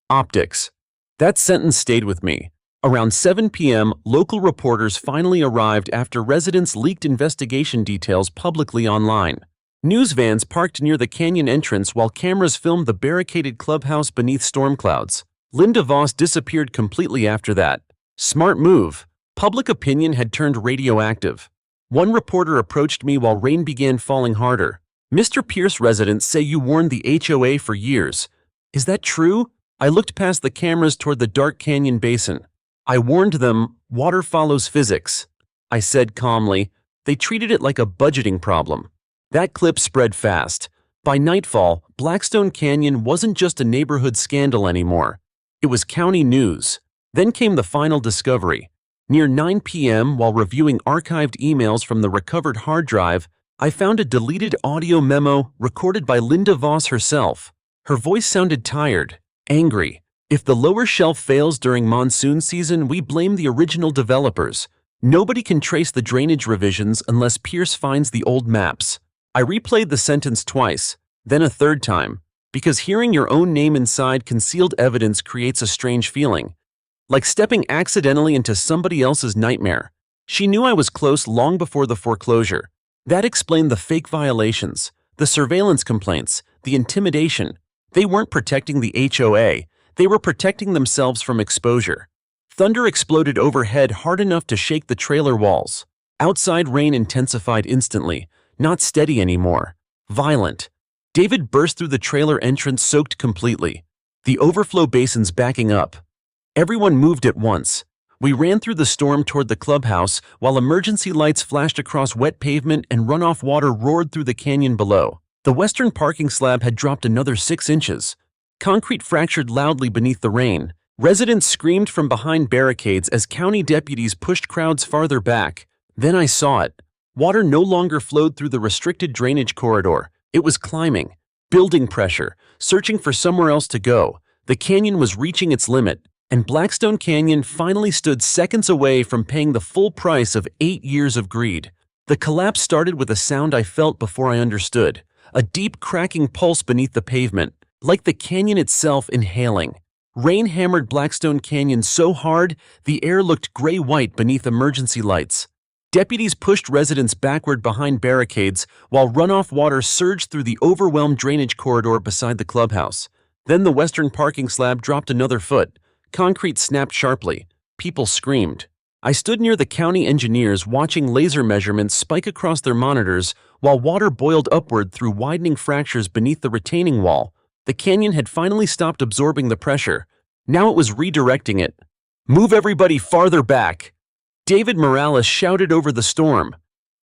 Optics. That sentence stayed with me. Around 7 p.m., local reporters finally arrived after residents leaked investigation details publicly online. News vans parked near the canyon entrance while cameras filmed the barricaded clubhouse beneath storm clouds. Linda Voss disappeared completely after that. Smart move. Public opinion had turned radioactive. One reporter approached me while rain began falling harder. "Mr. Pierce, residents say you warned the HOA for years. Is that true?" I looked past the cameras toward the dark canyon basin. "I warned them, water follows physics," I said calmly. They treated it like a budgeting problem. That clip spread fast. By nightfall, Blackstone Canyon wasn't just a neighborhood scandal anymore. It was county news. Then came the final discovery. Near 9 p.m., while reviewing archived emails from the recovered hard drive, I found a deleted audio memo recorded by Linda Voss herself. Her voice sounded tired, angry. "If the lower shelf fails during monsoon season, we blame the original developers. Nobody can trace the drainage revisions unless Pierce finds the old maps." I replayed the sentence twice. then a third time, because hearing your own name inside concealed evidence creates a strange feeling, like stepping accidentally into somebody else's nightmare. She knew I was close long before the foreclosure. That explained the fake violations, the surveillance complaints, the intimidation. They weren't protecting the HOA, they were protecting themselves from exposure. Thunder exploded overhead hard enough to shake the trailer walls. Outside rain intensified instantly, not steady anymore, violent. David burst through the trailer entrance soaked completely, the overflow basins backing up. Everyone moved at once. We ran through the storm toward the clubhouse while emergency lights flashed across wet pavement and runoff water roared through the canyon below. The western parking slab had dropped another 6 inches. Concrete fractured loudly beneath the rain. Residents screamed from behind barricades as county deputies pushed crowds farther back. Then I saw it. Water no longer flowed through the restricted drainage corridor. It was climbing, building pressure, searching for somewhere else to go. The canyon was reaching its limit, and Blackstone Canyon finally stood seconds away from paying the full price of 8 years of greed. The collapse started with a sound I felt before I understood, a deep cracking pulse beneath the pavement, like the canyon itself inhaling. Rain hammered Blackstone Canyon so hard, the air looked gray-white beneath emergency lights. Deputies pushed residents backward behind barricades while runoff water surged through the overwhelmed drainage corridor beside the clubhouse. Then the western parking slab dropped another foot. Concrete snapped sharply. People screamed. I stood near the county engineers watching laser measurements spike across their monitors while water boiled upward through widening fractures beneath the retaining wall. The canyon had finally stopped absorbing the pressure. Now it was redirecting it. "Move everybody farther back!" David Morales shouted over the storm.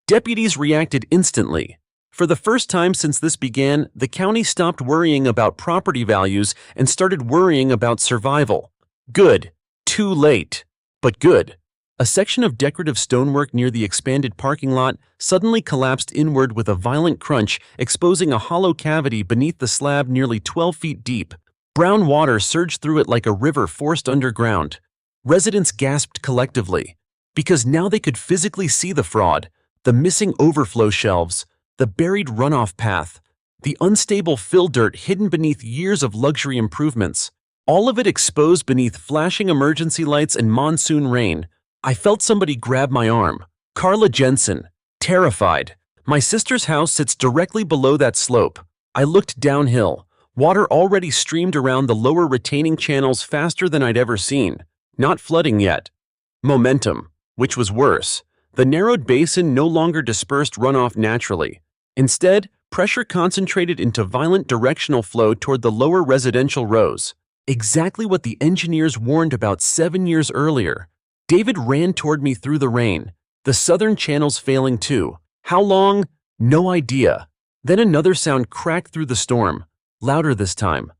Deputies reacted instantly. For the first time since this began, the county stopped worrying about property values and started worrying about survival. Good. Too late. But good. A section of decorative stonework near the expanded parking lot suddenly collapsed inward with a violent crunch, exposing a hollow cavity beneath the slab nearly 12 feet deep. Brown water surged through it like a river forced underground. Residents gasped collectively, because now they could physically see the fraud, the missing overflow shelves, the buried runoff path, the unstable fill dirt hidden beneath years of luxury improvements. All of it exposed beneath flashing emergency lights and monsoon rain. I felt somebody grab my arm. Carla Jensen, terrified. My sister's house sits directly below that slope. I looked downhill. Water already streamed around the lower retaining channels faster than I'd ever seen. Not flooding yet. Momentum, which was worse. The narrowed basin no longer dispersed runoff naturally. Instead, pressure concentrated into violent directional flow toward the lower residential rows. Exactly what the engineers warned about 7 years earlier. David ran toward me through the rain. The southern channels failing too. How long? No idea. Then another sound cracked through the storm, louder this time.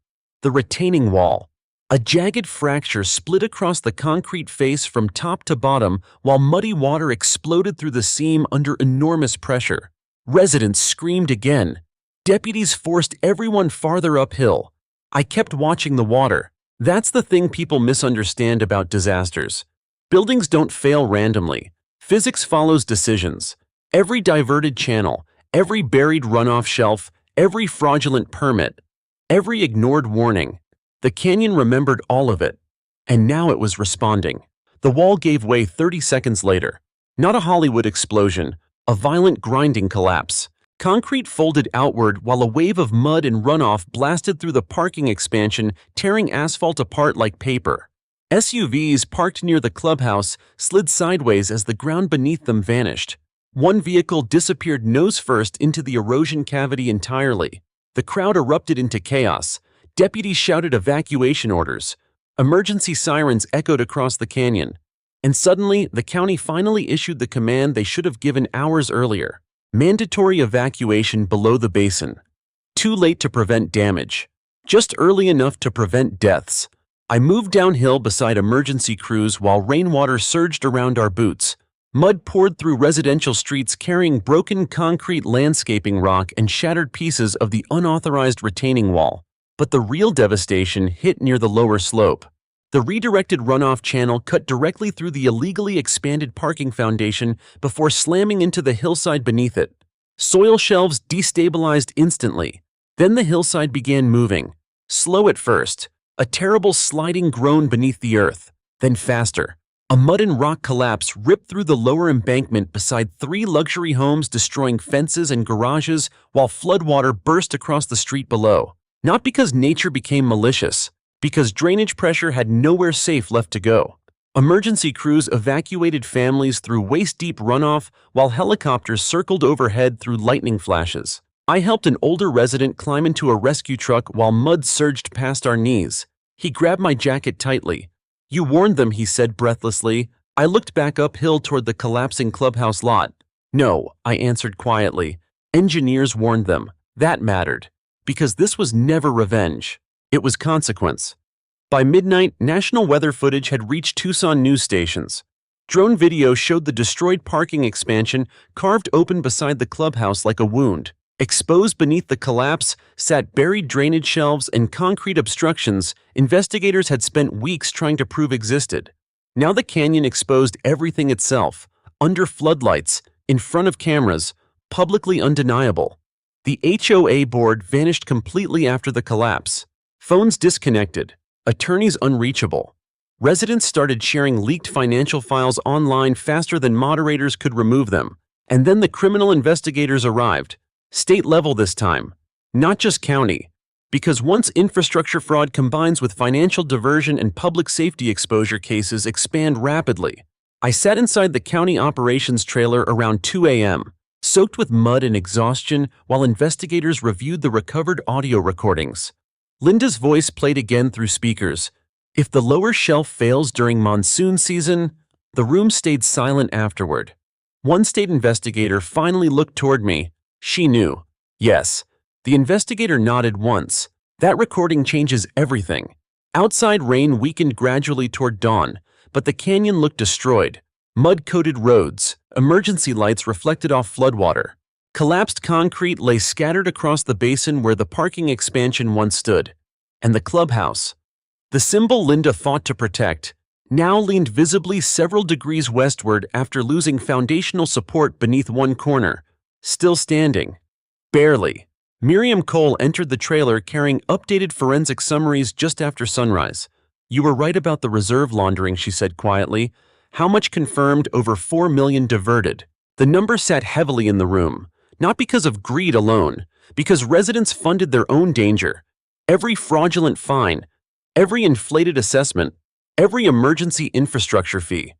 The retaining wall. A jagged fracture split across the concrete face from top to bottom while muddy water exploded through the seam under enormous pressure. Residents screamed again. Deputies forced everyone farther uphill. I kept watching the water. That's the thing people misunderstand about disasters. Buildings don't fail randomly. Physics follows decisions. Every diverted channel, every buried runoff shelf, every fraudulent permit, every ignored warning. The canyon remembered all of it, and now it was responding. The wall gave way 30 seconds later. Not a Hollywood explosion, a violent grinding collapse. Concrete folded outward while a wave of mud and runoff blasted through the parking expansion, tearing asphalt apart like paper. SUVs parked near the clubhouse slid sideways as the ground beneath them vanished. One vehicle disappeared nose first into the erosion cavity entirely. The crowd erupted into chaos. Deputies shouted evacuation orders. Emergency sirens echoed across the canyon. And suddenly, the county finally issued the command they should have given hours earlier. Mandatory evacuation below the basin. Too late to prevent damage. Just early enough to prevent deaths. I moved downhill beside emergency crews while rainwater surged around our boots. Mud poured through residential streets carrying broken concrete landscaping rock and shattered pieces of the unauthorized retaining wall. But the real devastation hit near the lower slope. The redirected runoff channel cut directly through the illegally expanded parking foundation before slamming into the hillside beneath it. Soil shelves destabilized instantly. Then the hillside began moving, slow at first, a terrible sliding groan beneath the earth, then faster. A mud and rock collapse ripped through the lower embankment beside 3 luxury homes, destroying fences and garages, while floodwater burst across the street below. Not because nature became malicious, because drainage pressure had nowhere safe left to go. Emergency crews evacuated families through waist-deep runoff, while helicopters circled overhead through lightning flashes. I helped an older resident climb into a rescue truck while mud surged past our knees. He grabbed my jacket tightly. "You warned them," he said breathlessly. I looked back uphill toward the collapsing clubhouse lot. "No," I answered quietly. "Engineers warned them. That mattered. Because this was never revenge. It was consequence." By midnight, national weather footage had reached Tucson news stations. Drone video showed the destroyed parking expansion carved open beside the clubhouse like a wound. Exposed beneath the collapse sat buried drainage shelves and concrete obstructions investigators had spent weeks trying to prove existed. Now the canyon exposed everything itself, under floodlights, in front of cameras, publicly undeniable. The HOA board vanished completely after the collapse. Phones disconnected, attorneys unreachable. Residents started sharing leaked financial files online faster than moderators could remove them. And then the criminal investigators arrived. State level this time, not just county, because once infrastructure fraud combines with financial diversion and public safety exposure, cases expand rapidly. I sat inside the county operations trailer around 2 a.m., soaked with mud and exhaustion while investigators reviewed the recovered audio recordings. Linda's voice played again through speakers. If the lower shelf fails during monsoon season, the room stayed silent afterward. One state investigator finally looked toward me. She knew. Yes. The investigator nodded once. That recording changes everything. Outside rain weakened gradually toward dawn, but the canyon looked destroyed. Mud-coated roads, emergency lights reflected off floodwater. Collapsed concrete lay scattered across the basin where the parking expansion once stood. And the clubhouse, the symbol Linda fought to protect, now leaned visibly several degrees westward after losing foundational support beneath one corner. Still standing. Barely. Miriam Cole entered the trailer carrying updated forensic summaries just after sunrise. "You were right about the reserve laundering," she said quietly. "How much confirmed? Over 4 million diverted." The number sat heavily in the room, not because of greed alone, because residents funded their own danger. Every fraudulent fine, every inflated assessment, every emergency infrastructure fee.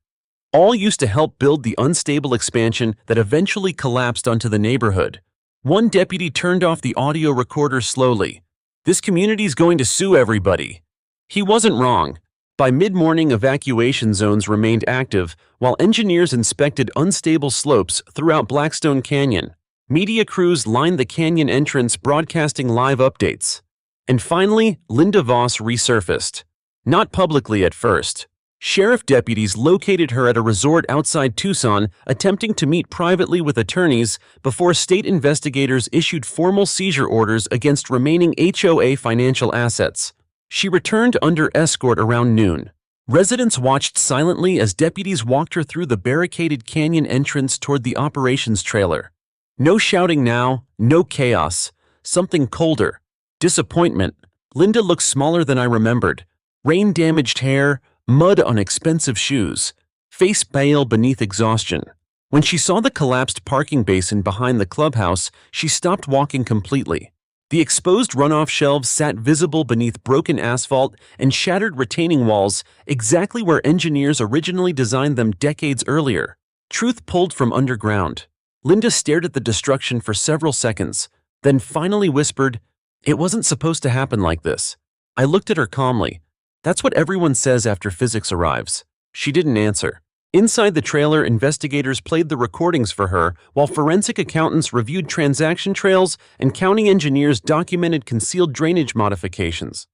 All used to help build the unstable expansion that eventually collapsed onto the neighborhood. One deputy turned off the audio recorder slowly. "This community's going to sue everybody." He wasn't wrong. By mid-morning, evacuation zones remained active, while engineers inspected unstable slopes throughout Blackstone Canyon. Media crews lined the canyon entrance broadcasting live updates. And finally, Linda Voss resurfaced. Not publicly at first. Sheriff deputies located her at a resort outside Tucson, attempting to meet privately with attorneys before state investigators issued formal seizure orders against remaining HOA financial assets. She returned under escort around noon. Residents watched silently as deputies walked her through the barricaded canyon entrance toward the operations trailer. No shouting now, no chaos. Something colder. Disappointment. Linda looked smaller than I remembered. Rain-damaged hair, mud on expensive shoes, face pale beneath exhaustion. When she saw the collapsed parking basin behind the clubhouse, she stopped walking completely. The exposed runoff shelves sat visible beneath broken asphalt and shattered retaining walls, exactly where engineers originally designed them decades earlier. Truth pulled from underground. Linda stared at the destruction for several seconds, then finally whispered, "It wasn't supposed to happen like this." I looked at her calmly. "That's what everyone says after physics arrives." She didn't answer. Inside the trailer, investigators played the recordings for her, while forensic accountants reviewed transaction trails and county engineers documented concealed drainage modifications.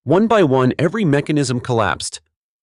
One by one, every mechanism collapsed.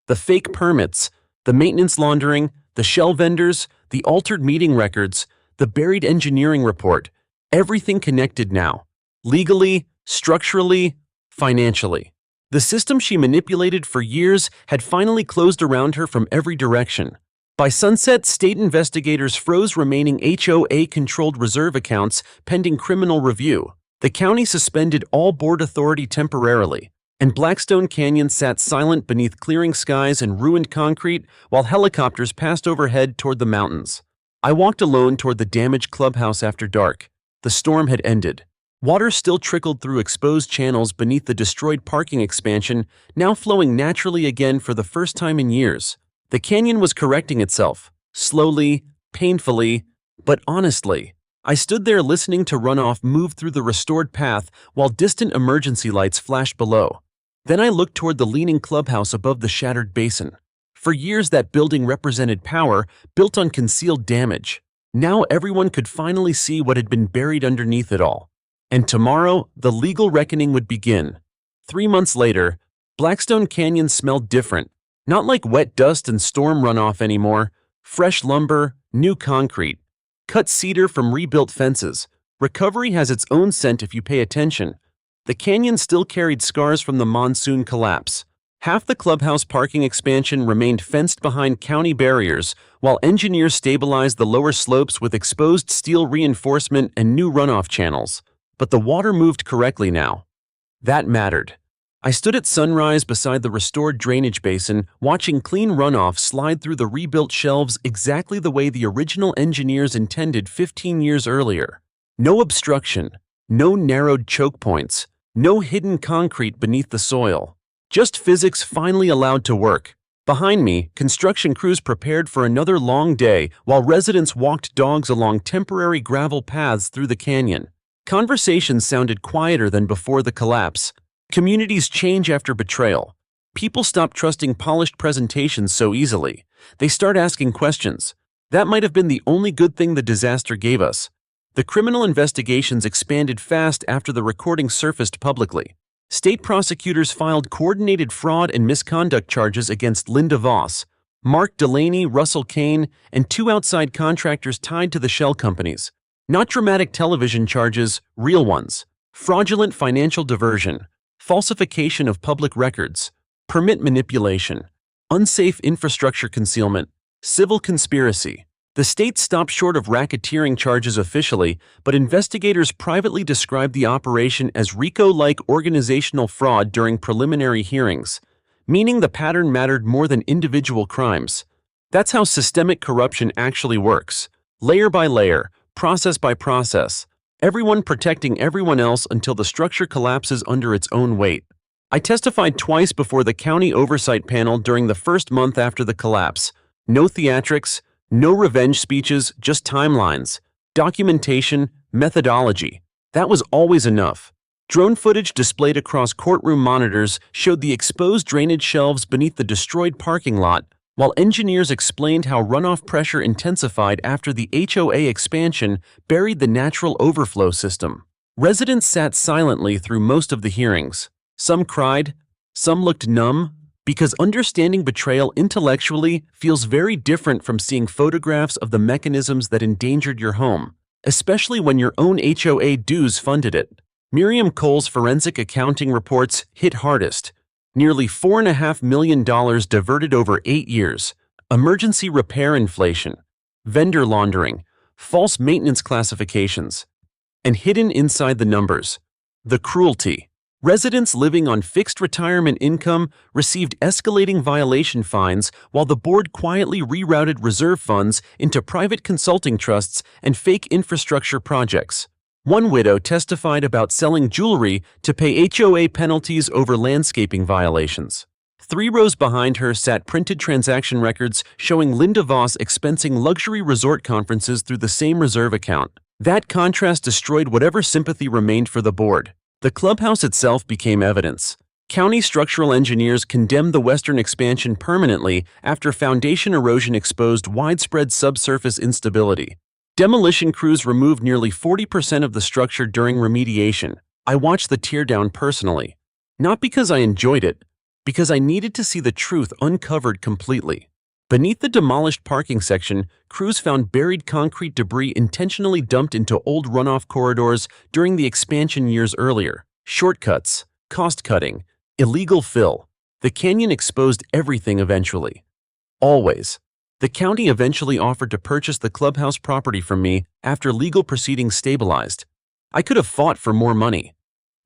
The fake permits, the maintenance laundering, the shell vendors, the altered meeting records, the buried engineering report. Everything connected now. Legally, structurally, financially. The system she manipulated for years had finally closed around her from every direction. By sunset, state investigators froze remaining HOA-controlled reserve accounts pending criminal review. The county suspended all board authority temporarily, and Blackstone Canyon sat silent beneath clearing skies and ruined concrete while helicopters passed overhead toward the mountains. I walked alone toward the damaged clubhouse after dark. The storm had ended. Water still trickled through exposed channels beneath the destroyed parking expansion, now flowing naturally again for the first time in years. The canyon was correcting itself, slowly, painfully, but honestly. I stood there listening to runoff move through the restored path while distant emergency lights flashed below. Then I looked toward the leaning clubhouse above the shattered basin. For years that building represented power built on concealed damage. Now everyone could finally see what had been buried underneath it all. And tomorrow, the legal reckoning would begin. 3 months later, Blackstone Canyon smelled different. Not like wet dust and storm runoff anymore. Fresh lumber, new concrete, cut cedar from rebuilt fences. Recovery has its own scent if you pay attention. The canyon still carried scars from the monsoon collapse. Half the clubhouse parking expansion remained fenced behind county barriers, while engineers stabilized the lower slopes with exposed steel reinforcement and new runoff channels. But the water moved correctly now. That mattered. I stood at sunrise beside the restored drainage basin, watching clean runoff slide through the rebuilt shelves exactly the way the original engineers intended 15 years earlier. No obstruction, no narrowed choke points, no hidden concrete beneath the soil. Just physics finally allowed to work. Behind me, construction crews prepared for another long day while residents walked dogs along temporary gravel paths through the canyon. Conversations sounded quieter than before the collapse. Communities change after betrayal. People stop trusting polished presentations so easily. They start asking questions. That might have been the only good thing the disaster gave us. The criminal investigations expanded fast after the recording surfaced publicly. State prosecutors filed coordinated fraud and misconduct charges against Linda Voss, Mark Delaney, Russell Kane, and 2 outside contractors tied to the shell companies. Not dramatic television charges, real ones. Fraudulent financial diversion, falsification of public records, permit manipulation, unsafe infrastructure concealment, civil conspiracy. The state stopped short of racketeering charges officially, but investigators privately described the operation as RICO-like organizational fraud during preliminary hearings, meaning the pattern mattered more than individual crimes. That's how systemic corruption actually works. Layer by layer, process by process, everyone protecting everyone else until the structure collapses under its own weight. I testified twice before the county oversight panel during the first month after the collapse. No theatrics, no revenge speeches, just timelines, documentation, methodology. That was always enough. Drone footage displayed across courtroom monitors showed the exposed drainage shelves beneath the destroyed parking lot, while engineers explained how runoff pressure intensified after the HOA expansion buried the natural overflow system. Residents sat silently through most of the hearings. Some cried, some looked numb, because understanding betrayal intellectually feels very different from seeing photographs of the mechanisms that endangered your home, especially when your own HOA dues funded it. Miriam Cole's forensic accounting reports hit hardest. Nearly $4.5 million diverted over 8 years, emergency repair inflation, vendor laundering, false maintenance classifications, and hidden inside the numbers, the cruelty. Residents living on fixed retirement income received escalating violation fines while the board quietly rerouted reserve funds into private consulting trusts and fake infrastructure projects. One widow testified about selling jewelry to pay HOA penalties over landscaping violations. 3 rows behind her sat printed transaction records showing Linda Voss expensing luxury resort conferences through the same reserve account. That contrast destroyed whatever sympathy remained for the board. The clubhouse itself became evidence. County structural engineers condemned the western expansion permanently after foundation erosion exposed widespread subsurface instability. Demolition crews removed nearly 40% of the structure during remediation. I watched the teardown personally. Not because I enjoyed it, because I needed to see the truth uncovered completely. Beneath the demolished parking section, crews found buried concrete debris intentionally dumped into old runoff corridors during the expansion years earlier. Shortcuts, cost-cutting, illegal fill. The canyon exposed everything eventually. Always. The county eventually offered to purchase the clubhouse property from me after legal proceedings stabilized. I could have fought for more money.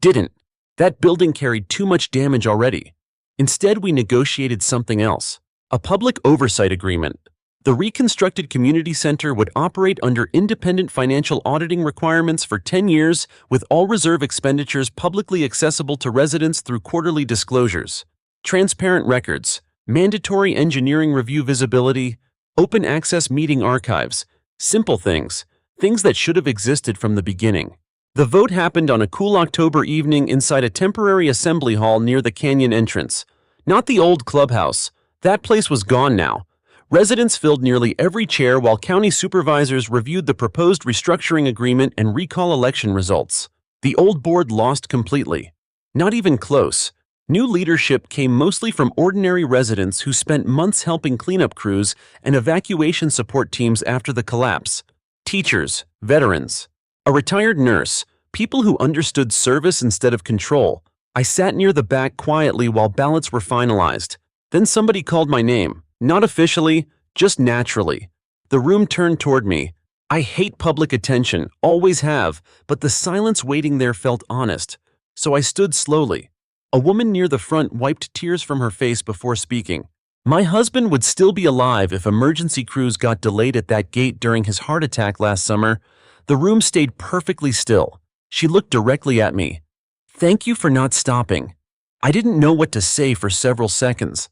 Didn't. That building carried too much damage already. Instead, we negotiated something else. A public oversight agreement. The reconstructed community center would operate under independent financial auditing requirements for 10 years, with all reserve expenditures publicly accessible to residents through quarterly disclosures. Transparent records, mandatory engineering review visibility, open access meeting archives. Simple things that should have existed from the beginning. The vote happened on a cool October evening inside a temporary assembly hall near the canyon entrance. Not the old clubhouse. That place was gone now. Residents filled nearly every chair while county supervisors reviewed the proposed restructuring agreement and recall election results. The old board lost completely. Not even close. New leadership came mostly from ordinary residents who spent months helping cleanup crews and evacuation support teams after the collapse. Teachers, veterans, a retired nurse, people who understood service instead of control. I sat near the back quietly while ballots were finalized. Then somebody called my name, not officially, just naturally. The room turned toward me. I hate public attention, always have, but the silence waiting there felt honest. So I stood slowly. A woman near the front wiped tears from her face before speaking. My husband would still be alive if emergency crews got delayed at that gate during his heart attack last summer. The room stayed perfectly still. She looked directly at me. Thank you for not stopping. I didn't know what to say for several seconds.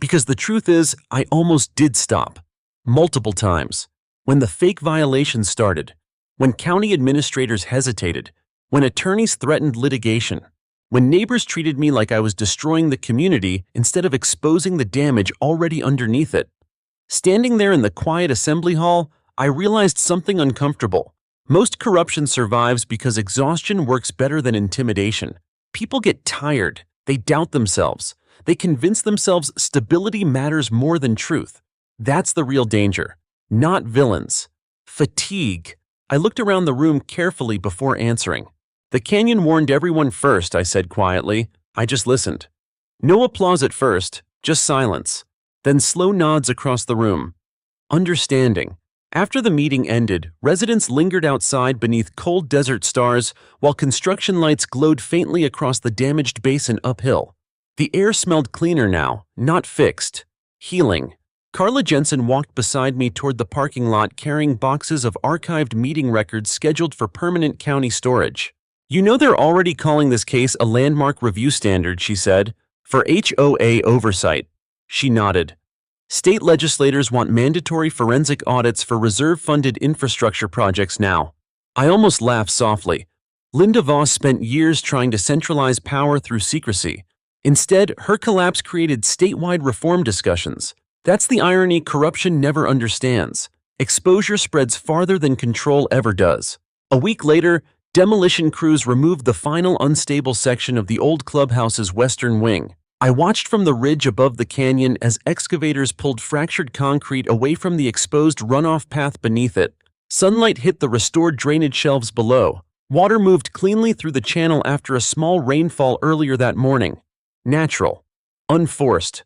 Because the truth is, I almost did stop. Multiple times. When the fake violations started. When county administrators hesitated. When attorneys threatened litigation. When neighbors treated me like I was destroying the community instead of exposing the damage already underneath it. Standing there in the quiet assembly hall, I realized something uncomfortable. Most corruption survives because exhaustion works better than intimidation. People get tired. They doubt themselves. They convince themselves stability matters more than truth. That's the real danger. Not villains. Fatigue. I looked around the room carefully before answering. The canyon warned everyone first, I said quietly. I just listened. No applause at first, just silence. Then slow nods across the room. Understanding. After the meeting ended, residents lingered outside beneath cold desert stars while construction lights glowed faintly across the damaged basin uphill. The air smelled cleaner now, not fixed. Healing. Carla Jensen walked beside me toward the parking lot carrying boxes of archived meeting records scheduled for permanent county storage. You know they're already calling this case a landmark review standard, she said, for HOA oversight. She nodded. State legislators want mandatory forensic audits for reserve-funded infrastructure projects now. I almost laughed softly. Linda Voss spent years trying to centralize power through secrecy. Instead, her collapse created statewide reform discussions. That's the irony corruption never understands. Exposure spreads farther than control ever does. A week later, demolition crews removed the final unstable section of the old clubhouse's western wing. I watched from the ridge above the canyon as excavators pulled fractured concrete away from the exposed runoff path beneath it. Sunlight hit the restored drainage shelves below. Water moved cleanly through the channel after a small rainfall earlier that morning. Natural. Unforced.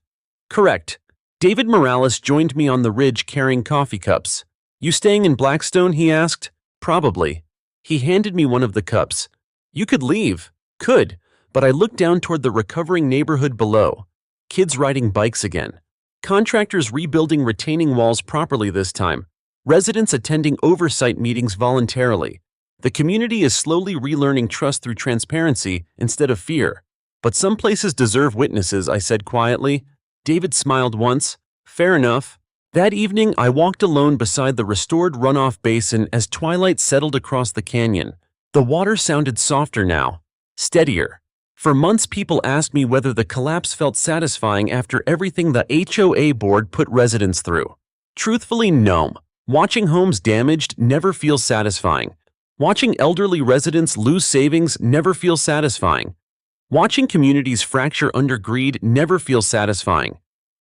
Correct. David Morales joined me on the ridge carrying coffee cups. You staying in Blackstone? He asked. Probably. He handed me one of the cups. You could leave. Could. But I looked down toward the recovering neighborhood below. Kids riding bikes again. Contractors rebuilding retaining walls properly this time. Residents attending oversight meetings voluntarily. The community is slowly relearning trust through transparency instead of fear. But some places deserve witnesses, I said quietly. David smiled once. Fair enough. That evening, I walked alone beside the restored runoff basin as twilight settled across the canyon. The water sounded softer now. Steadier. For months, people asked me whether the collapse felt satisfying after everything the HOA board put residents through. Truthfully, no. Watching homes damaged never feels satisfying. Watching elderly residents lose savings never feels satisfying. Watching communities fracture under greed never feels satisfying.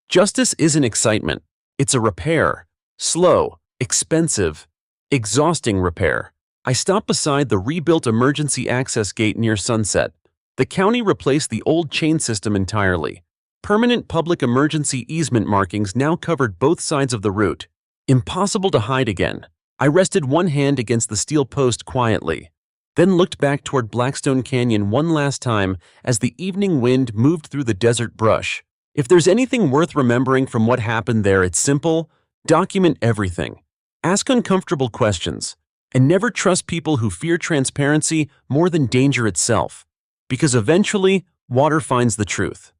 Justice isn't excitement. It's a repair. Slow, expensive, exhausting repair. I stopped beside the rebuilt emergency access gate near Sunset. The county replaced the old chain system entirely. Permanent public emergency easement markings now covered both sides of the route. Impossible to hide again. I rested one hand against the steel post quietly. then looked back toward Blackstone Canyon one last time as the evening wind moved through the desert brush. If there's anything worth remembering from what happened there, it's simple: document everything. Ask uncomfortable questions, and never trust people who fear transparency more than danger itself, because eventually, water finds the truth.